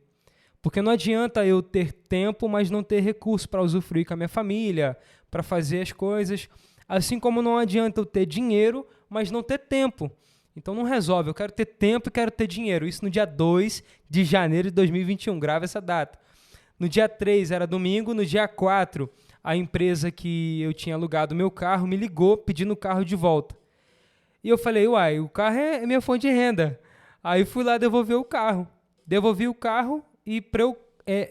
Porque não adianta eu ter tempo, mas não ter recurso para usufruir com a minha família, para fazer as coisas. Assim como não adianta eu ter dinheiro, mas não ter tempo. Então não resolve, eu quero ter tempo e quero ter dinheiro. Isso no dia 2 de janeiro de 2021, grava essa data. No dia 3 era domingo, no dia 4 a empresa que eu tinha alugado o meu carro me ligou pedindo o carro de volta. E eu falei, uai, o carro é minha fonte de renda. Aí fui lá devolver o carro. Devolvi o carro e para eu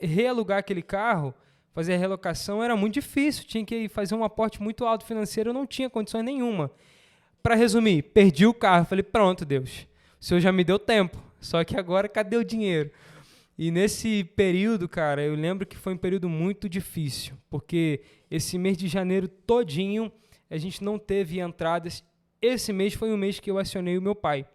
realugar aquele carro, fazer a relocação, era muito difícil. Tinha que fazer um aporte muito alto financeiro, eu não tinha condições nenhuma. Para resumir, perdi o carro. Falei, pronto, Deus, o Senhor já me deu tempo. Só que agora, cadê o dinheiro? E nesse período, cara, eu lembro que foi um período muito difícil, porque esse mês de janeiro todinho a gente não teve entradas. Esse mês foi o mês que eu acionei o meu pai.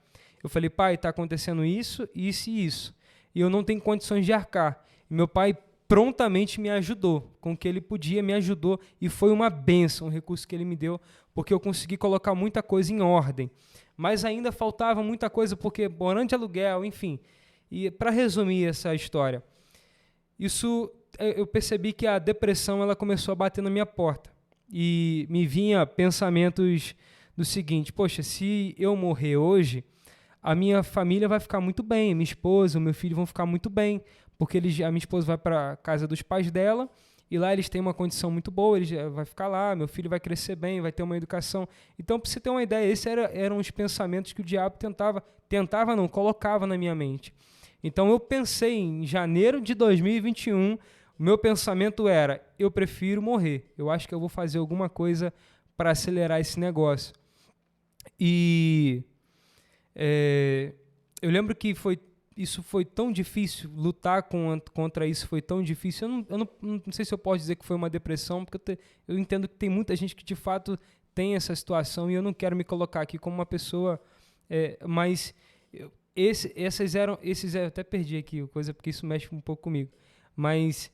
Eu falei, pai, está acontecendo isso, isso e isso. E eu não tenho condições de arcar. E meu pai prontamente me ajudou, com o que ele podia, me ajudou. E foi uma bênção o recurso que ele me deu, porque eu consegui colocar muita coisa em ordem. Mas ainda faltava muita coisa, porque morando de aluguel, enfim. E para resumir essa história, eu percebi que a depressão ela começou a bater na minha porta. E me vinha pensamentos do seguinte, poxa, se eu morrer hoje, a minha família vai ficar muito bem, minha esposa, o meu filho vão ficar muito bem, porque a minha esposa vai para a casa dos pais dela, e lá eles têm uma condição muito boa, vai ficar lá, meu filho vai crescer bem, vai ter uma educação. Então, para você ter uma ideia, esses eram os pensamentos que o diabo colocava na minha mente. Então, eu pensei em janeiro de 2021, o meu pensamento era, eu prefiro morrer, eu acho que eu vou fazer alguma coisa para acelerar esse negócio. E eu lembro que isso foi tão difícil, lutar contra isso foi tão difícil. Eu não sei se eu posso dizer que foi uma depressão, porque eu entendo que tem muita gente que de fato tem essa situação e eu não quero me colocar aqui como uma pessoa, mas eu até perdi aqui a coisa porque isso mexe um pouco comigo. Mas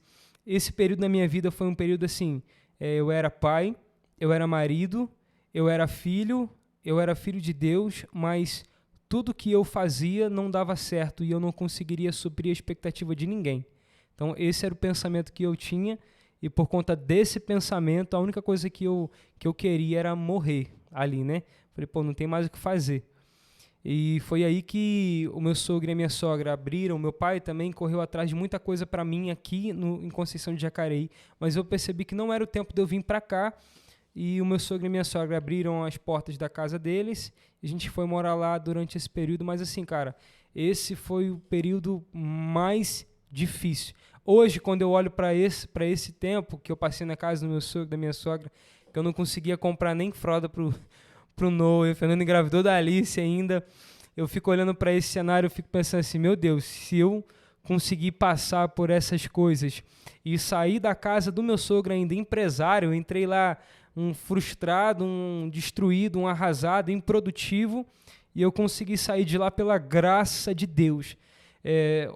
esse período na minha vida foi um período assim, eu era pai, eu era marido, eu era filho de Deus, mas tudo que eu fazia não dava certo e eu não conseguiria suprir a expectativa de ninguém. Então, esse era o pensamento que eu tinha e por conta desse pensamento, a única coisa que eu queria era morrer ali, né? Falei, não tem mais o que fazer. E foi aí que o meu sogro e a minha sogra abriram, meu pai também correu atrás de muita coisa para mim aqui em Conceição de Jacareí, mas eu percebi que não era o tempo de eu vir para cá. E o meu sogro e minha sogra abriram as portas da casa deles. A gente foi morar lá durante esse período. Mas assim, cara, esse foi o período mais difícil. Hoje, quando eu olho para esse tempo que eu passei na casa do meu sogro, da minha sogra, que eu não conseguia comprar nem fralda pro Noah, o Fernando engravidou da Alice ainda, eu fico olhando para esse cenário, eu fico pensando assim, meu Deus, se eu conseguir passar por essas coisas e sair da casa do meu sogro ainda empresário, eu entrei lá um frustrado, um destruído, um arrasado, improdutivo, e eu consegui sair de lá pela graça de Deus.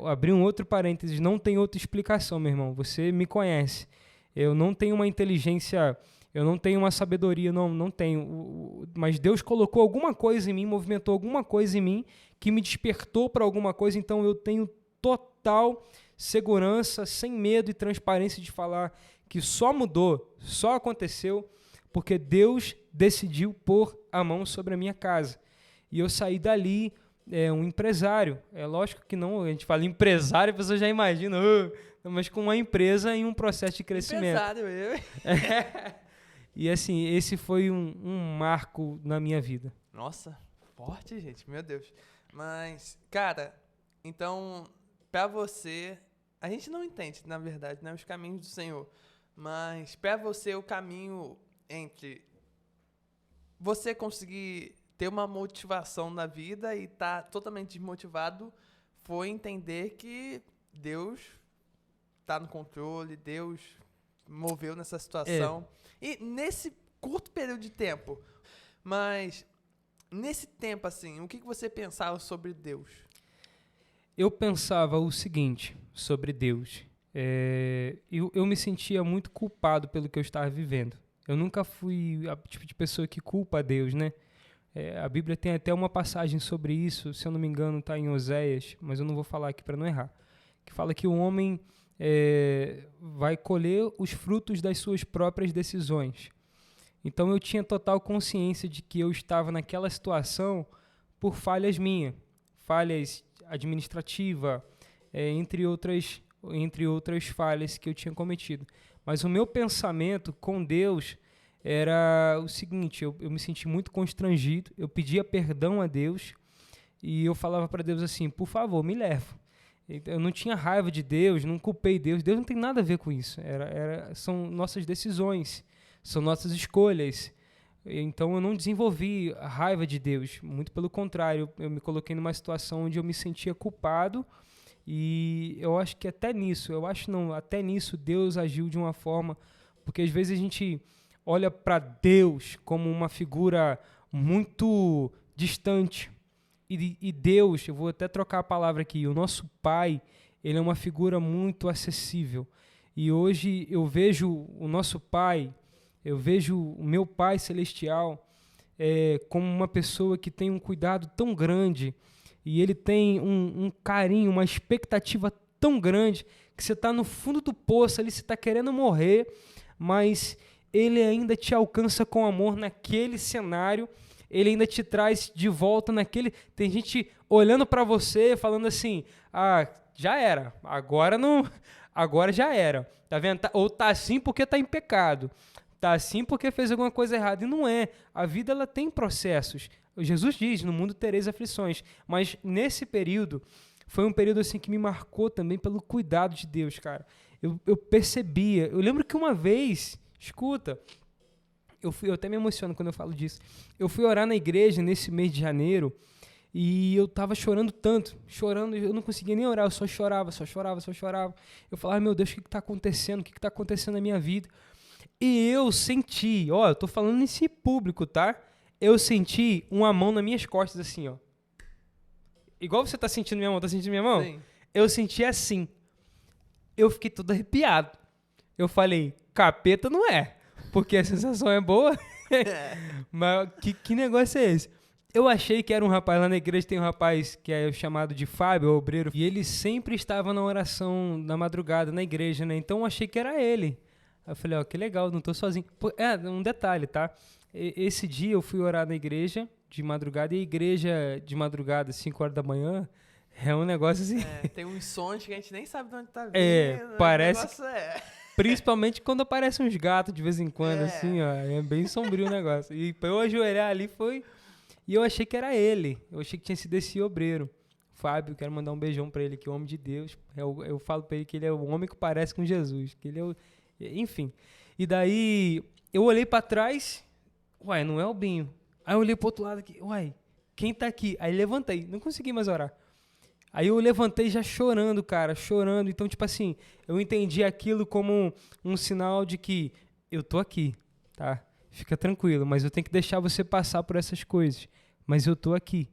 Abri um outro parênteses, não tem outra explicação, meu irmão, você me conhece. Eu não tenho uma inteligência Eu não tenho uma sabedoria, não tenho. Mas Deus colocou alguma coisa em mim, movimentou alguma coisa em mim que me despertou para alguma coisa. Então eu tenho total segurança, sem medo e transparência de falar que só mudou, só aconteceu porque Deus decidiu pôr a mão sobre a minha casa. E eu saí dali um empresário. É lógico que não, a gente fala empresário, a pessoa já imagina, mas com uma empresa em um processo de crescimento. Empresário, eu. E assim, esse foi um marco na minha vida. Nossa, forte, gente, meu Deus. Mas, cara, então, pra você, a gente não entende, na verdade, né, os caminhos do Senhor. Mas pra você, o caminho entre você conseguir ter uma motivação na vida e tá totalmente desmotivado foi entender que Deus tá no controle, Deus moveu nessa situação. E nesse curto período de tempo, mas nesse tempo, assim, o que você pensava sobre Deus? Eu pensava o seguinte sobre Deus. Eu me sentia muito culpado pelo que eu estava vivendo. Eu nunca fui a tipo de pessoa que culpa a Deus, né? A Bíblia tem até uma passagem sobre isso, se eu não me engano está em Oséias, mas eu não vou falar aqui para não errar, que fala que o homem vai colher os frutos das suas próprias decisões. Então eu tinha total consciência de que eu estava naquela situação por falhas minhas, falhas administrativas, entre outras falhas que eu tinha cometido. Mas o meu pensamento com Deus era o seguinte, eu me senti muito constrangido, eu pedia perdão a Deus e eu falava para Deus assim, por favor, me leva. Eu não tinha raiva de Deus, não culpei Deus, Deus não tem nada a ver com isso, são nossas decisões, são nossas escolhas. Então eu não desenvolvi a raiva de Deus, muito pelo contrário, eu me coloquei numa situação onde eu me sentia culpado. E eu acho que até nisso Deus agiu de uma forma, porque às vezes a gente olha para Deus como uma figura muito distante. E Deus, eu vou até trocar a palavra aqui, o nosso Pai, ele é uma figura muito acessível. E hoje eu vejo o nosso Pai, eu vejo o meu Pai Celestial como uma pessoa que tem um cuidado tão grande. E ele tem um carinho, uma expectativa tão grande que você está no fundo do poço ali, você está querendo morrer, mas ele ainda te alcança com amor naquele cenário, ele ainda te traz de volta naquele... Tem gente olhando para você falando assim, já era, agora já era, tá vendo? Ou tá assim porque tá em pecado, tá assim porque fez alguma coisa errada, e não é. A vida ela tem processos. Jesus diz, no mundo tereis aflições, mas nesse período, foi um período assim que me marcou também pelo cuidado de Deus, cara. Eu percebia, eu lembro que uma vez, escuta, eu até me emociono quando eu falo disso, eu fui orar na igreja nesse mês de janeiro, e eu tava chorando tanto, eu não conseguia nem orar, eu só chorava. Eu falava, meu Deus, o que tá acontecendo? O que tá acontecendo na minha vida? E eu senti, eu tô falando nesse público, tá? Eu senti uma mão nas minhas costas, assim, ó. Igual você tá sentindo minha mão, tá sentindo minha mão? Sim. Eu senti assim. Eu fiquei todo arrepiado. Eu falei, capeta não é, porque a sensação é boa. Mas que negócio é esse? Eu achei que era um rapaz, lá na igreja tem um rapaz que é chamado de Fábio, o obreiro, e ele sempre estava na oração na madrugada na igreja, né? Então eu achei que era ele. Aí eu falei, que legal, não tô sozinho. Um detalhe, tá? Esse dia eu fui orar na igreja de madrugada, e a igreja de madrugada, 5 horas da manhã, é um negócio assim... tem uns sons que a gente nem sabe de onde tá vindo. Parece... Principalmente quando aparecem uns gatos de vez em quando, assim, ó. É bem sombrio o negócio. E pra eu ajoelhar ali foi... E eu achei que era ele. Eu achei que tinha sido esse obreiro. Fábio, quero mandar um beijão pra ele, que é o homem de Deus. Eu falo pra ele que ele é o homem que parece com Jesus. Que ele é o... Enfim. E daí, eu olhei pra trás... não é o Binho. Aí eu olhei pro outro lado aqui, quem tá aqui? Aí levantei, não consegui mais orar. Aí eu levantei já chorando, cara, chorando. Então, tipo assim, eu entendi aquilo como um sinal de que eu tô aqui, tá? Fica tranquilo, mas eu tenho que deixar você passar por essas coisas. Mas eu tô aqui.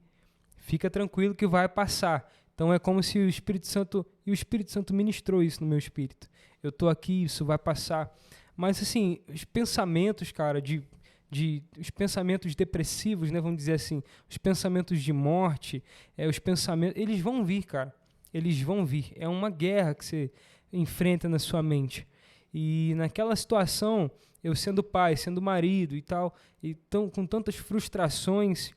Fica tranquilo que vai passar. Então é como se o Espírito Santo ministrou isso no meu espírito. Eu tô aqui, isso vai passar. Mas, assim, os pensamentos, cara, os pensamentos depressivos, né, vamos dizer assim, os pensamentos de morte, os pensamentos, eles vão vir, cara. Eles vão vir. É uma guerra que você enfrenta na sua mente. E naquela situação, eu sendo pai, sendo marido e tal, e com tantas frustrações,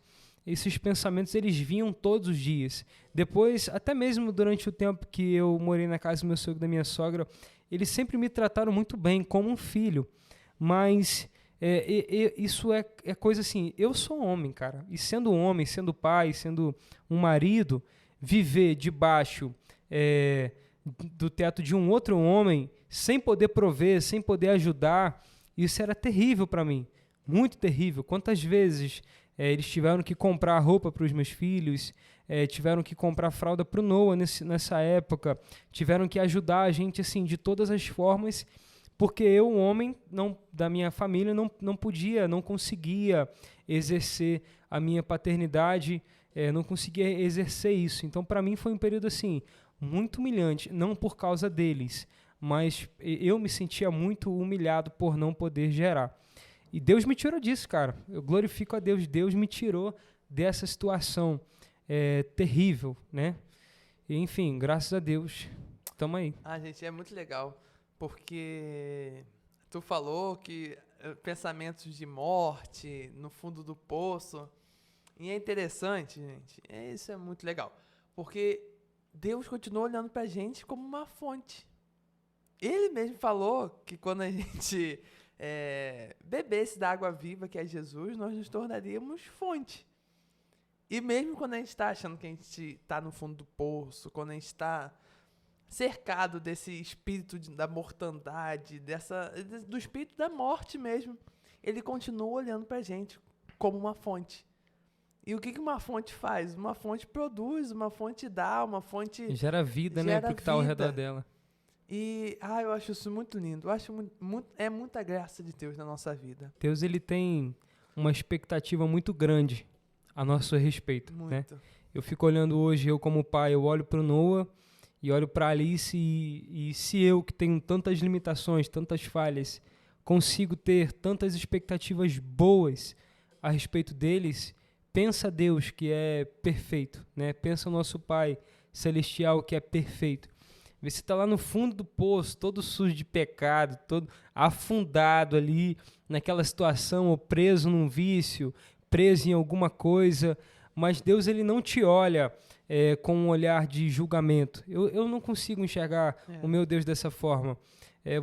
esses pensamentos eles vinham todos os dias. Depois, até mesmo durante o tempo que eu morei na casa do meu sogro e da minha sogra, eles sempre me trataram muito bem, como um filho. Mas isso é coisa assim, eu sou homem, cara. E sendo homem, sendo pai, sendo um marido, viver debaixo do teto de um outro homem, sem poder prover, sem poder ajudar, isso era terrível para mim. Muito terrível. Quantas vezes eles tiveram que comprar roupa para os meus filhos, tiveram que comprar fralda para o Noah nessa época, tiveram que ajudar a gente assim de todas as formas, porque eu, homem da minha família, não podia, não conseguia exercer a minha paternidade, não conseguia exercer isso. Então, para mim, foi um período assim muito humilhante, não por causa deles, mas eu me sentia muito humilhado por não poder gerar. E Deus me tirou disso, cara. Eu glorifico a Deus. Deus me tirou dessa situação terrível, né? E, enfim, graças a Deus, tamo aí. Gente, é muito legal, porque tu falou que pensamentos de morte no fundo do poço, e é interessante, gente, isso é muito legal, porque Deus continua olhando pra gente como uma fonte. Ele mesmo falou que quando a gente bebesse da água viva que é Jesus, nós nos tornaríamos fonte. E mesmo quando a gente está achando que a gente está no fundo do poço, quando a gente está cercado desse espírito da mortandade, do espírito da morte mesmo, ele continua olhando para a gente como uma fonte. E o que uma fonte faz? Uma fonte produz, uma fonte dá, uma fonte gera vida, né, pro que está ao redor dela. E eu acho isso muito lindo. Eu acho muita graça de Deus na nossa vida. Deus, ele tem uma expectativa muito grande a nosso respeito, muito. Né? Eu fico olhando hoje, eu como pai, eu olho para o Noah e olho para Alice e se eu, que tenho tantas limitações, tantas falhas, consigo ter tantas expectativas boas a respeito deles, pensa Deus que é perfeito, né? Pensa o nosso Pai Celestial que é perfeito. Você está lá no fundo do poço, todo sujo de pecado, todo afundado ali naquela situação, ou preso num vício, preso em alguma coisa, mas Deus ele não te olha com um olhar de julgamento. Eu não consigo enxergar o meu Deus dessa forma.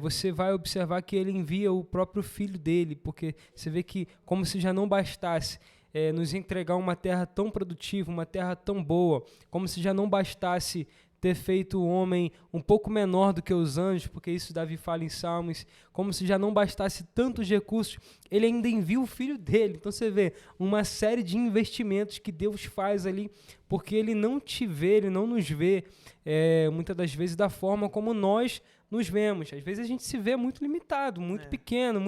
Você vai observar que ele envia o próprio filho dele, porque você vê que, como se já não bastasse nos entregar uma terra tão produtiva, uma terra tão boa, como se já não bastasse ter feito o homem um pouco menor do que os anjos, porque isso Davi fala em Salmos, como se já não bastasse tantos recursos, ele ainda envia o filho dele. Então você vê uma série de investimentos que Deus faz ali, porque ele não te vê, ele não nos vê, muitas das vezes da forma como nós nos vemos. Às vezes a gente se vê muito limitado, muito pequeno,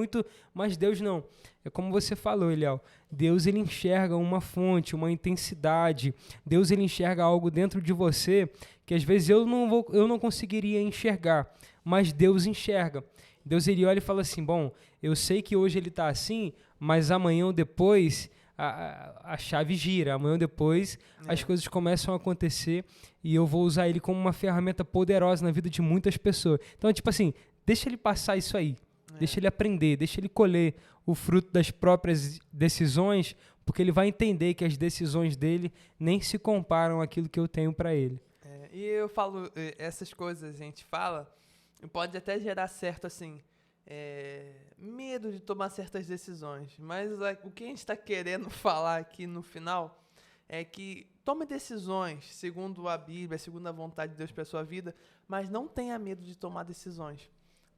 mas Deus não. É como você falou, Eliel, Deus ele enxerga uma fonte, uma intensidade, Deus ele enxerga algo dentro de você que às vezes eu não conseguiria enxergar, mas Deus enxerga. Deus ele olha e fala assim, bom, eu sei que hoje ele está assim, mas amanhã ou depois a chave gira, amanhã ou depois as coisas começam a acontecer e eu vou usar ele como uma ferramenta poderosa na vida de muitas pessoas. Então, tipo assim, deixa ele passar isso aí, deixa ele aprender, deixa ele colher o fruto das próprias decisões, porque ele vai entender que as decisões dele nem se comparam àquilo que eu tenho para ele. E eu falo, essas coisas a gente fala, pode até gerar certo, assim, medo de tomar certas decisões, mas o que a gente está querendo falar aqui no final é que tome decisões segundo a Bíblia, segundo a vontade de Deus para a sua vida, mas não tenha medo de tomar decisões,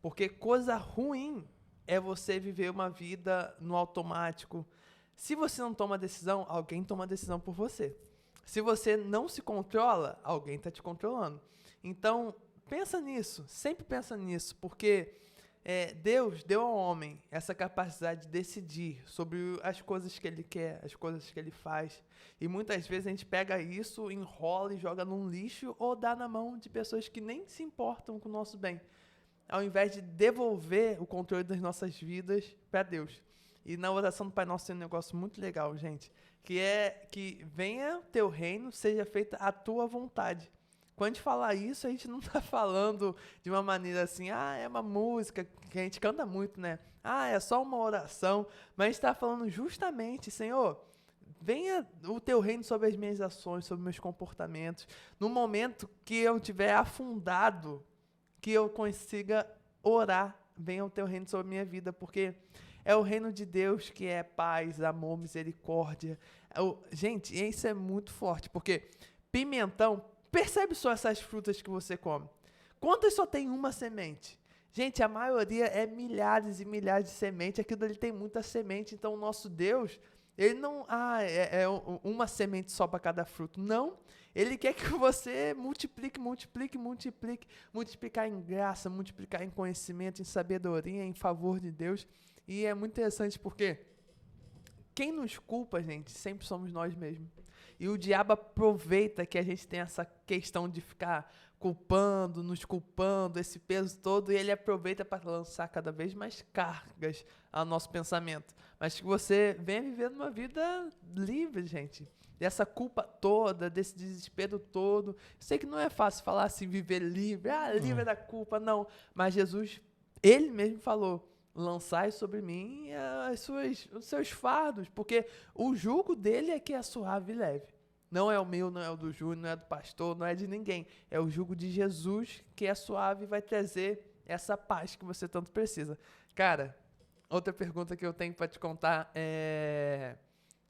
porque coisa ruim é você viver uma vida no automático. Se você não toma decisão, alguém toma decisão por você. Se você não se controla, alguém está te controlando. Então, pensa nisso, sempre pensa nisso, porque Deus deu ao homem essa capacidade de decidir sobre as coisas que ele quer, as coisas que ele faz. E muitas vezes a gente pega isso, enrola e joga num lixo ou dá na mão de pessoas que nem se importam com o nosso bem. ao invés de devolver o controle das nossas vidas para Deus. E na oração do Pai Nosso tem um negócio muito legal, gente, que é que venha o teu reino, seja feita a tua vontade. Quando a gente fala isso, a gente não está falando de uma maneira assim, é uma música que a gente canta muito, né? É só uma oração, mas a gente está falando justamente, Senhor, venha o teu reino sobre as minhas ações, sobre meus comportamentos. No momento que eu estiver afundado, que eu consiga orar, venha o teu reino sobre a minha vida, porque é o reino de Deus que é paz, amor, misericórdia. Gente, isso é muito forte, porque pimentão, percebe só essas frutas que você come. Quantas só tem uma semente? Gente, a maioria é milhares e milhares de sementes. Aquilo ali tem muita semente. Então, o nosso Deus, ele não... é uma semente só para cada fruto. Não. Ele quer que você multiplique. Multiplicar em graça, multiplicar em conhecimento, em sabedoria, em favor de Deus. E é muito interessante porque quem nos culpa, gente, sempre somos nós mesmos. E o diabo aproveita que a gente tem essa questão de ficar culpando, nos culpando, esse peso todo, e ele aproveita para lançar cada vez mais cargas ao nosso pensamento. Mas que você venha vivendo uma vida livre, gente. Dessa culpa toda, desse desespero todo. Eu sei que não é fácil falar assim, viver livre. Livre da culpa, não. Mas Jesus, ele mesmo falou, lançai sobre mim os seus fardos, porque o jugo dele é que é suave e leve. Não é o meu, não é o do Júnior, não é do pastor, não é de ninguém. É o jugo de Jesus que é suave e vai trazer essa paz que você tanto precisa. Cara, outra pergunta que eu tenho para te contar é...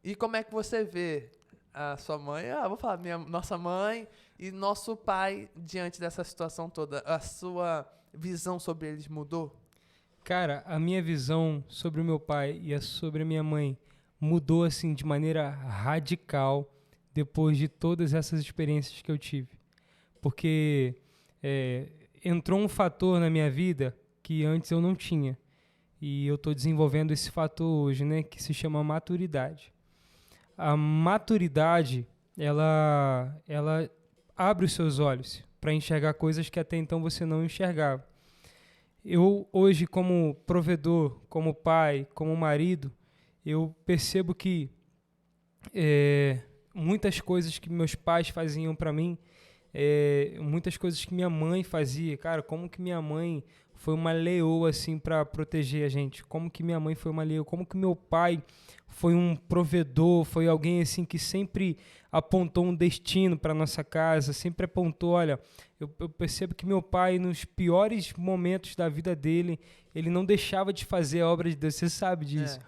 E como é que você vê a sua mãe? Vou falar, nossa mãe e nosso pai diante dessa situação toda. A sua visão sobre eles mudou? Cara, a minha visão sobre o meu pai e sobre a minha mãe mudou assim de maneira radical depois de todas essas experiências que eu tive. Porque entrou um fator na minha vida que antes eu não tinha. E eu estou desenvolvendo esse fator hoje, né, que se chama maturidade. A maturidade, ela abre os seus olhos para enxergar coisas que até então você não enxergava. Eu hoje, como provedor, como pai, como marido, eu percebo que muitas coisas que meus pais faziam para mim, muitas coisas que minha mãe fazia, cara, como que minha mãe foi uma leoa assim para proteger a gente, como que minha mãe foi uma leoa, como que meu pai foi um provedor, foi alguém assim que sempre apontou um destino para nossa casa, sempre apontou, olha, eu percebo que meu pai nos piores momentos da vida dele, ele não deixava de fazer a obra de Deus, você sabe disso.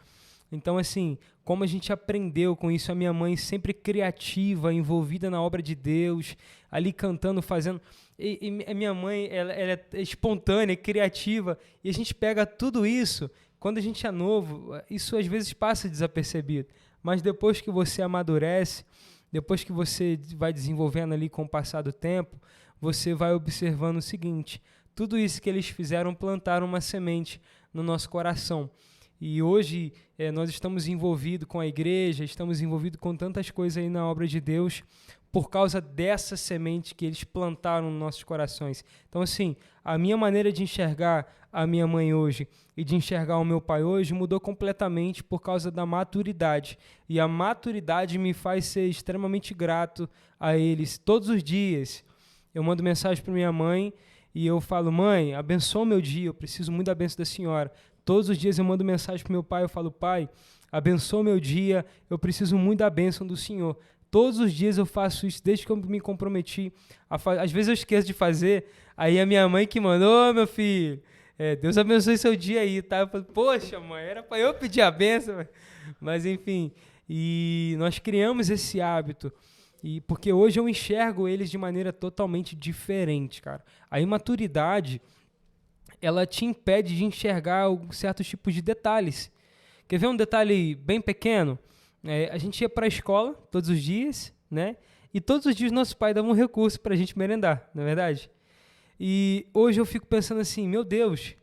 Então, assim, como a gente aprendeu com isso, a minha mãe sempre criativa, envolvida na obra de Deus, ali cantando, fazendo... E a minha mãe, ela é espontânea, criativa, e a gente pega tudo isso, quando a gente é novo, isso às vezes passa desapercebido. Mas depois que você amadurece, depois que você vai desenvolvendo ali com o passar do tempo, você vai observando o seguinte, tudo isso que eles fizeram plantaram uma semente no nosso coração. E hoje nós estamos envolvidos com a igreja, estamos envolvidos com tantas coisas aí na obra de Deus por causa dessa semente que eles plantaram nos nossos corações. Então, assim, a minha maneira de enxergar a minha mãe hoje e de enxergar o meu pai hoje mudou completamente por causa da maturidade. E a maturidade me faz ser extremamente grato a eles. Todos os dias eu mando mensagem para minha mãe e eu falo, mãe, abençoa o meu dia, eu preciso muito da bênção da senhora. Todos os dias eu mando mensagem para meu pai, eu falo, pai, abençoa o meu dia, eu preciso muito da bênção do Senhor. Todos os dias eu faço isso, desde que eu me comprometi. Às vezes eu esqueço de fazer, aí a minha mãe que mandou, meu filho, Deus abençoe seu dia aí, tá? Eu falo, poxa, mãe, era para eu pedir a bênção. Mas enfim, e nós criamos esse hábito. E porque hoje eu enxergo eles de maneira totalmente diferente, cara. A imaturidade, ela te impede de enxergar certos tipos de detalhes. Quer ver um detalhe bem pequeno? A gente ia para a escola todos os dias, né? E todos os dias nosso pai dava um recurso para a gente merendar, não é verdade? E hoje eu fico pensando assim, meu Deus,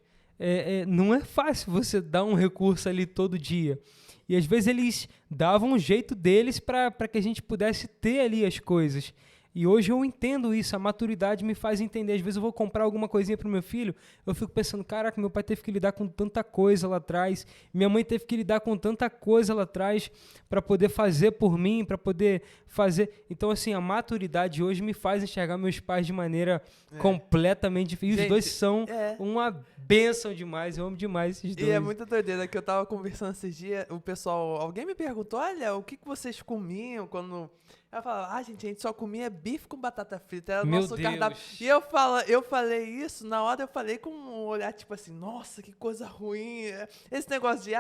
não é fácil você dar um recurso ali todo dia. E às vezes eles davam um jeito deles para que a gente pudesse ter ali as coisas. E hoje eu entendo isso, a maturidade me faz entender. Às vezes eu vou comprar alguma coisinha pro meu filho, eu fico pensando, caraca, meu pai teve que lidar com tanta coisa lá atrás, minha mãe teve que lidar com tanta coisa lá atrás para poder fazer por mim, para poder fazer. Então, assim, a maturidade hoje me faz enxergar meus pais de maneira completamente diferente. E os dois são uma bênção demais, eu amo demais esses dois. E é muita doideira que eu tava conversando esses dias, o pessoal, alguém me perguntou, olha, o que vocês comiam quando... Ela falava, gente, a gente só comia bife com batata frita, era o nosso cardápio. E eu falei isso, na hora eu falei com um olhar tipo assim, nossa, que coisa ruim. Esse negócio de,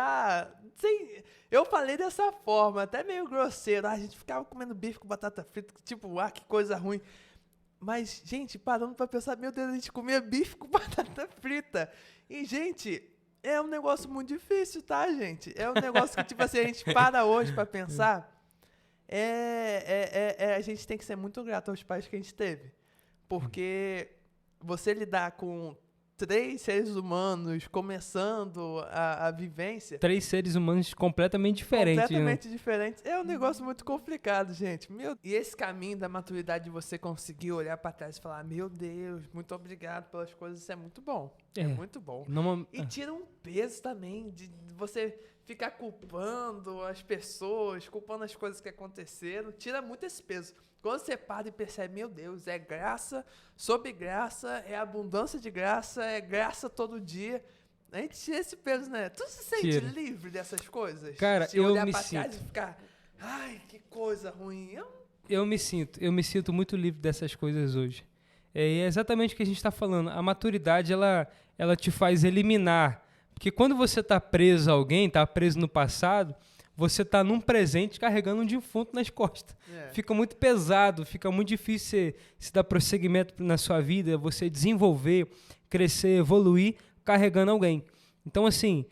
eu falei dessa forma, até meio grosseiro. A gente ficava comendo bife com batata frita, tipo, que coisa ruim. Mas, gente, parando pra pensar, meu Deus, a gente comia bife com batata frita. E, gente, é um negócio muito difícil, tá, gente? É um negócio que, tipo assim, a gente para hoje pra pensar... a gente tem que ser muito grato aos pais que a gente teve. Porque você lidar com 3 seres humanos começando a vivência... 3 seres humanos completamente diferentes. Completamente diferentes. É um negócio muito complicado, gente. E esse caminho da maturidade de você conseguir olhar para trás e falar, meu Deus, muito obrigado pelas coisas, isso é muito bom. É muito bom. E tira um peso também de você... ficar culpando as pessoas, culpando as coisas que aconteceram, tira muito esse peso. Quando você para e percebe, meu Deus, é graça, sobre graça, é abundância de graça, é graça todo dia. A gente tira esse peso, né? Tu se sente livre dessas coisas? Cara, de olhar pra trás e ficar, que coisa ruim. Eu me sinto muito livre dessas coisas hoje. É exatamente o que a gente está falando. A maturidade, ela te faz eliminar. Porque quando você está preso a alguém, está preso no passado, você está num presente carregando um defunto nas costas. Fica muito pesado, fica muito difícil se dar prosseguimento na sua vida, você desenvolver, crescer, evoluir, carregando alguém. Então, assim,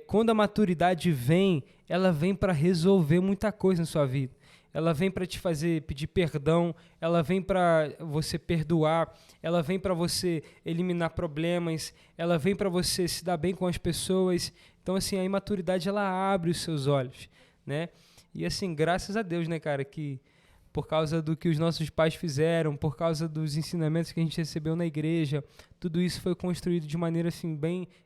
quando a maturidade vem, ela vem para resolver muita coisa na sua vida. Ela vem para te fazer pedir perdão, ela vem para você perdoar, ela vem para você eliminar problemas, ela vem para você se dar bem com as pessoas. Então, assim, a imaturidade, ela abre os seus olhos, né? E, assim, graças a Deus, né, cara, que por causa do que os nossos pais fizeram, por causa dos ensinamentos que a gente recebeu na igreja, tudo isso foi construído de maneira, assim,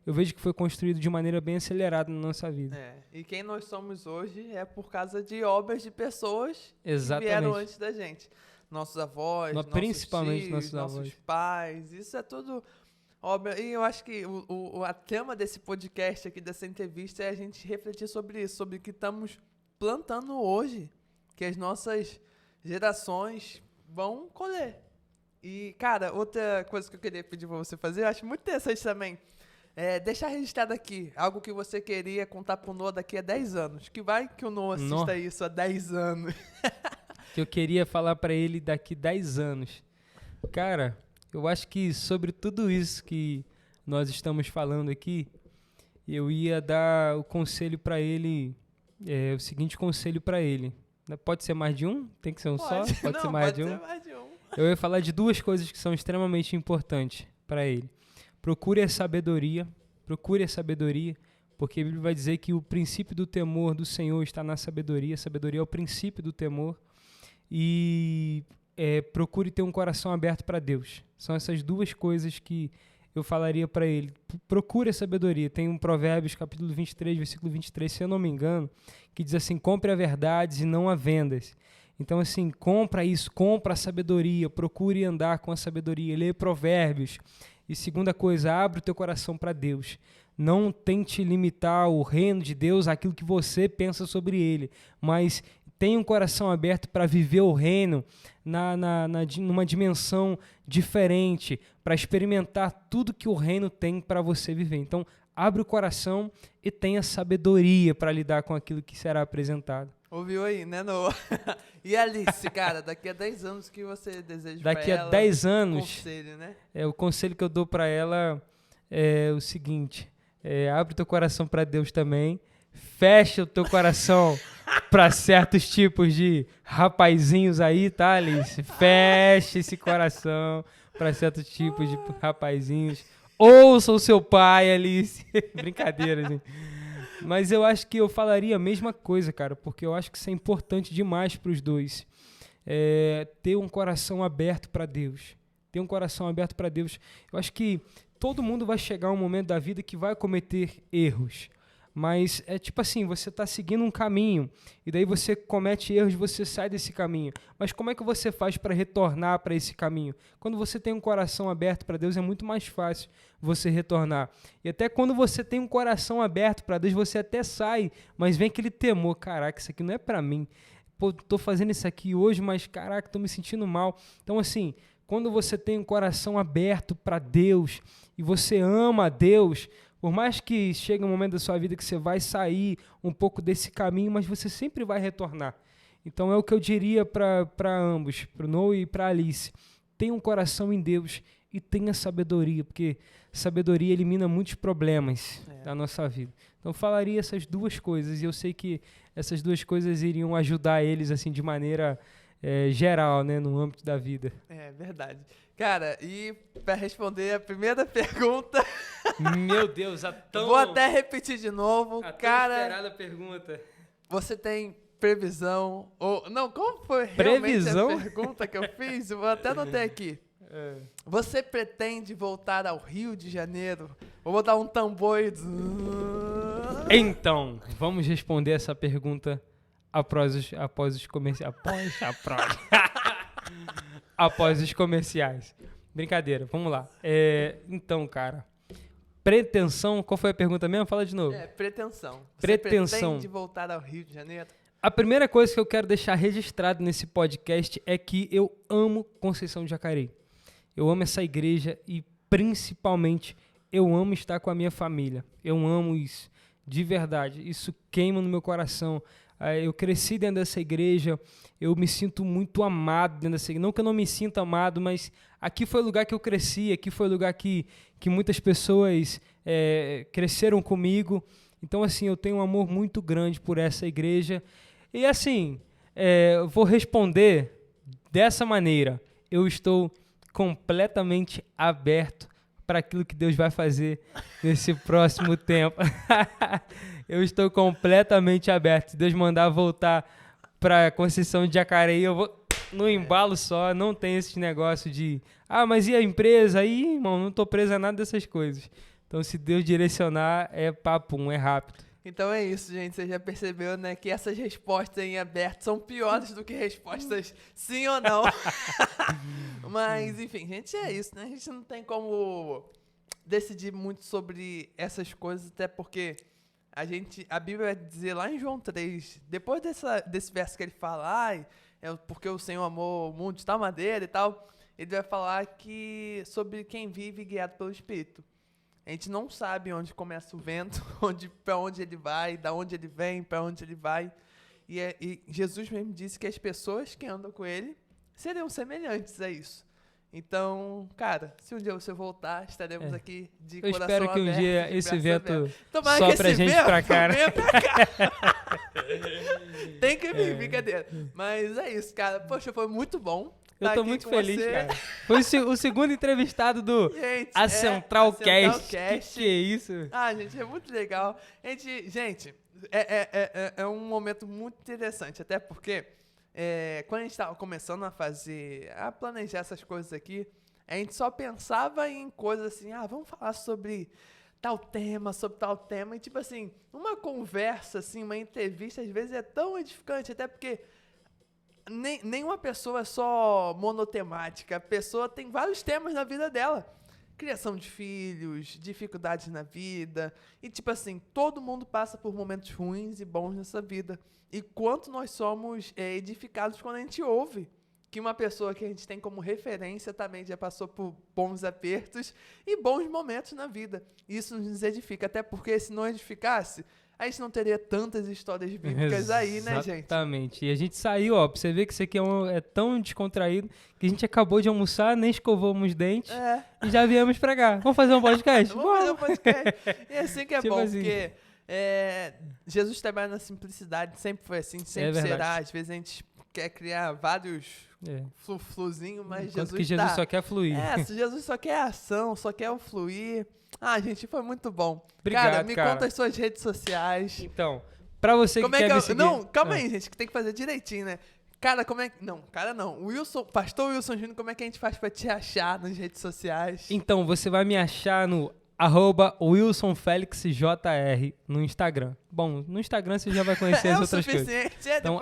eu vejo que foi construído de maneira bem acelerada na nossa vida. E quem nós somos hoje é por causa de obras de pessoas que vieram antes da gente. Nossos avós, principalmente nossos tios, nossos pais, isso é tudo obra. E eu acho que o tema desse podcast aqui, dessa entrevista, é a gente refletir sobre isso, sobre o que estamos plantando hoje, que as nossas gerações vão colher. E, cara, outra coisa que eu queria pedir pra você fazer, eu acho muito interessante também, deixar registrado aqui algo que você queria contar pro Noah daqui a 10 anos. Que vai que o Noah assista isso há 10 anos. Que eu queria falar pra ele daqui 10 anos. Cara, eu acho que sobre tudo isso que nós estamos falando aqui, eu ia dar o conselho pra ele, o seguinte conselho pra ele. Pode ser mais de um? Tem que ser um só? Pode ser mais de um? Eu ia falar de 2 coisas que são extremamente importantes para ele. Procure a sabedoria, porque a Bíblia vai dizer que o princípio do temor do Senhor está na sabedoria. A sabedoria é o princípio do temor. E procure ter um coração aberto para Deus. São essas 2 coisas que eu falaria para ele. Procure a sabedoria. Tem um Provérbios, capítulo 23, versículo 23, se eu não me engano, que diz assim, compre a verdade e não a vendas. Então, assim, compra a sabedoria, procure andar com a sabedoria, lê Provérbios. E segunda coisa, abre o teu coração para Deus. Não tente limitar o reino de Deus àquilo que você pensa sobre ele, mas tenha um coração aberto para viver o reino numa dimensão diferente, para experimentar tudo que o reino tem para você viver. Então, abre o coração e tenha sabedoria para lidar com aquilo que será apresentado. Ouviu aí, né, Noah? E Alice, cara, daqui a 10 anos, o que você deseja pra ela? Daqui a 10 anos, conselho, né? O conselho que eu dou para ela é o seguinte, abre o teu coração para Deus também, fecha o teu coração para certos tipos de rapazinhos aí, tá, Alice? Fecha esse coração para certos tipos de rapazinhos. Ouça o seu pai, Alice. Brincadeira, gente. Mas eu acho que eu falaria a mesma coisa, cara, porque eu acho que isso é importante demais para os dois. ter um coração aberto para Deus. Ter um coração aberto para Deus. Eu acho que todo mundo vai chegar um momento da vida que vai cometer erros. Mas é tipo assim, você está seguindo um caminho e daí você comete erros, você sai desse caminho. Mas como é que você faz para retornar para esse caminho? Quando você tem um coração aberto para Deus, é muito mais fácil você retornar. E até quando você tem um coração aberto para Deus, você até sai, mas vem aquele temor, caraca, isso aqui não é para mim. Pô, tô fazendo isso aqui hoje, mas caraca, tô me sentindo mal. Então assim, quando você tem um coração aberto para Deus e você ama a Deus, por mais que chegue um momento da sua vida que você vai sair um pouco desse caminho, mas você sempre vai retornar. Então é o que eu diria para ambos, para o Noah e para a Alice. Tenha um coração em Deus e tenha sabedoria, porque sabedoria elimina muitos problemas da nossa vida. Então eu falaria essas duas coisas e eu sei que essas duas coisas iriam ajudar eles assim de maneira geral, né, no âmbito da vida. É verdade. Cara, e para responder a primeira pergunta... Meu Deus, vou até repetir de novo. Cara, esperada pergunta. Você tem previsão... Não, como foi previsão? Realmente a pergunta que eu fiz? Eu vou até anotar aqui. Você pretende voltar ao Rio de Janeiro? Eu vou dar um tambor e... Então, vamos responder essa pergunta após os comerciais. Após os comerciais. Brincadeira, vamos lá. Então, cara, pretensão, qual foi a pergunta mesmo? Fala de novo. Pretensão. Pretensão. Você pretende voltar ao Rio de Janeiro? A primeira coisa que eu quero deixar registrado nesse podcast é que eu amo Conceição de Jacareí. Eu amo essa igreja e, principalmente, eu amo estar com a minha família. Eu amo isso, de verdade. Isso queima no meu coração. Eu cresci dentro dessa igreja, eu me sinto muito amado dentro dessa igreja. Não que eu não me sinta amado, mas aqui foi o lugar que eu cresci, aqui foi o lugar que muitas pessoas cresceram comigo. Então, assim, eu tenho um amor muito grande por essa igreja. E, assim, eu vou responder dessa maneira. Eu estou completamente aberto para aquilo que Deus vai fazer nesse próximo tempo. Eu estou completamente aberto. Se Deus mandar voltar para Conceição de Jacareí, eu vou no embalo só. Não tem esse negócio de... mas e a empresa? Aí, irmão, não estou preso a nada dessas coisas. Então, se Deus direcionar, é papum, é rápido. Então é isso, gente. Você já percebeu, né, que essas respostas em aberto são piores do que respostas sim ou não. Mas, enfim, gente, é isso, né? A gente não tem como decidir muito sobre essas coisas, até porque a Bíblia vai dizer lá em João 3, depois desse verso que ele fala, porque o Senhor amou o mundo de tal maneira e tal, ele vai falar sobre quem vive guiado pelo Espírito. A gente não sabe onde começa o vento, para onde ele vai, da onde ele vem, para onde ele vai. E Jesus mesmo disse que as pessoas que andam com ele seriam semelhantes a isso. Então, cara, se um dia você voltar, estaremos aqui de coração aberto. Eu espero que um dia esse vento sopre a gente pra cá. Tem que vir, brincadeira. Mas é isso, cara. Poxa, foi muito bom. Eu tô muito feliz, cara. Foi o segundo entrevistado do Central Cast. Que é isso? Gente, é muito legal. Gente, é um momento muito interessante, até porque quando a gente estava começando a planejar essas coisas aqui, a gente só pensava em coisas assim, vamos falar sobre tal tema, e tipo assim, uma conversa, assim, uma entrevista, às vezes é tão edificante, até porque nenhuma pessoa é só monotemática. A pessoa tem vários temas na vida dela. Criação de filhos, dificuldades na vida. E tipo assim, todo mundo passa por momentos ruins e bons nessa vida. E quanto nós somos edificados quando a gente ouve que uma pessoa que a gente tem como referência também já passou por bons apertos e bons momentos na vida. Isso nos edifica, até porque se não edificasse, a gente não teria tantas histórias bíblicas aí, né, gente? Exatamente. E a gente saiu, pra você ver que isso aqui é tão descontraído que a gente acabou de almoçar, nem escovamos os dentes e já viemos pra cá. Vamos fazer um podcast? Vamos fazer um podcast. E assim que é tipo bom, assim. Porque Jesus trabalha na simplicidade, sempre foi assim, sempre será. Às vezes a gente quer criar vários fluzinhos, mas Jesus só quer fluir. Jesus só quer ação, só quer o fluir. Gente, foi muito bom. Obrigado, cara, conta as suas redes sociais. Então, pra você que quer me seguir... Não, calma aí, gente, que tem que fazer direitinho, né? Cara, como é que... Não, cara não. Pastor Wilson Júnior, como é que a gente faz pra te achar nas redes sociais? Então, você vai me achar no @WilsonFelixJR no Instagram. Bom, no Instagram você já vai conhecer as outras coisas. Então,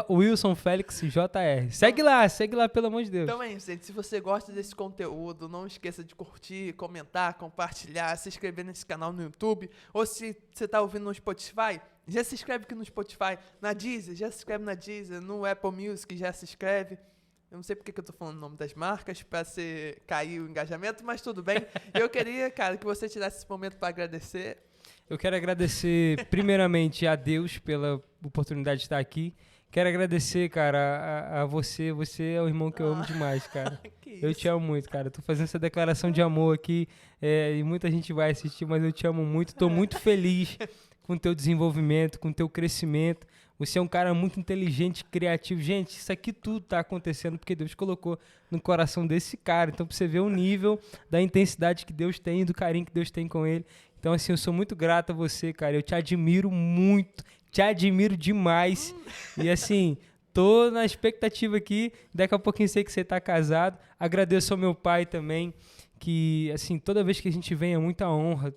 @WilsonFelixJR. Segue lá, pelo amor de Deus. Então é isso, gente. Se você gosta desse conteúdo, não esqueça de curtir, comentar, compartilhar, se inscrever nesse canal no YouTube. Ou se você tá ouvindo no Spotify, já se inscreve aqui no Spotify. Na Deezer, já se inscreve na Deezer. No Apple Music, já se inscreve. Eu não sei porque que eu tô falando o nome das marcas pra cair o engajamento, mas tudo bem. Eu queria, cara, que você tirasse esse momento pra agradecer. Eu quero agradecer primeiramente a Deus pela oportunidade de estar aqui. Quero agradecer, cara, a você. Você é o irmão que eu amo demais, cara. Eu te amo muito, cara. Tô fazendo essa declaração de amor aqui e muita gente vai assistir, mas eu te amo muito. Tô muito feliz com o teu desenvolvimento, com o teu crescimento. Você é um cara muito inteligente, criativo. Gente, isso aqui tudo tá acontecendo porque Deus colocou no coração desse cara. Então, pra você ver o nível da intensidade que Deus tem e do carinho que Deus tem com ele. Então, assim, eu sou muito grato a você, cara. Eu te admiro muito, te admiro demais. E, assim, tô na expectativa aqui. Daqui a pouquinho sei que você tá casado. Agradeço ao meu pai também, que, assim, toda vez que a gente vem é muita honra.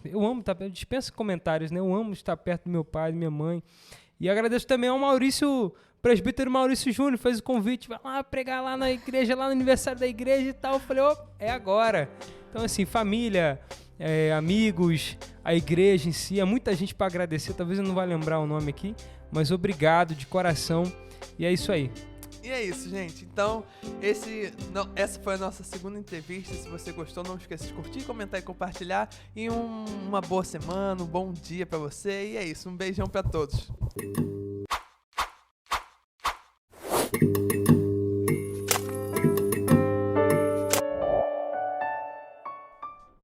Eu amo estar perto, dispensa comentários, né? Eu amo estar perto do meu pai, da minha mãe. E agradeço também ao Maurício, presbítero Maurício Júnior, fez o convite, vai lá pregar lá na igreja, lá no aniversário da igreja e tal. Eu falei, é agora. Então, assim, família, amigos, a igreja em si, há muita gente para agradecer, talvez eu não vá lembrar o nome aqui, mas obrigado de coração, e é isso aí. E é isso, gente. Então, essa foi a nossa segunda entrevista. Se você gostou, não esqueça de curtir, comentar e compartilhar. E uma boa semana, um bom dia pra você. E é isso, um beijão pra todos.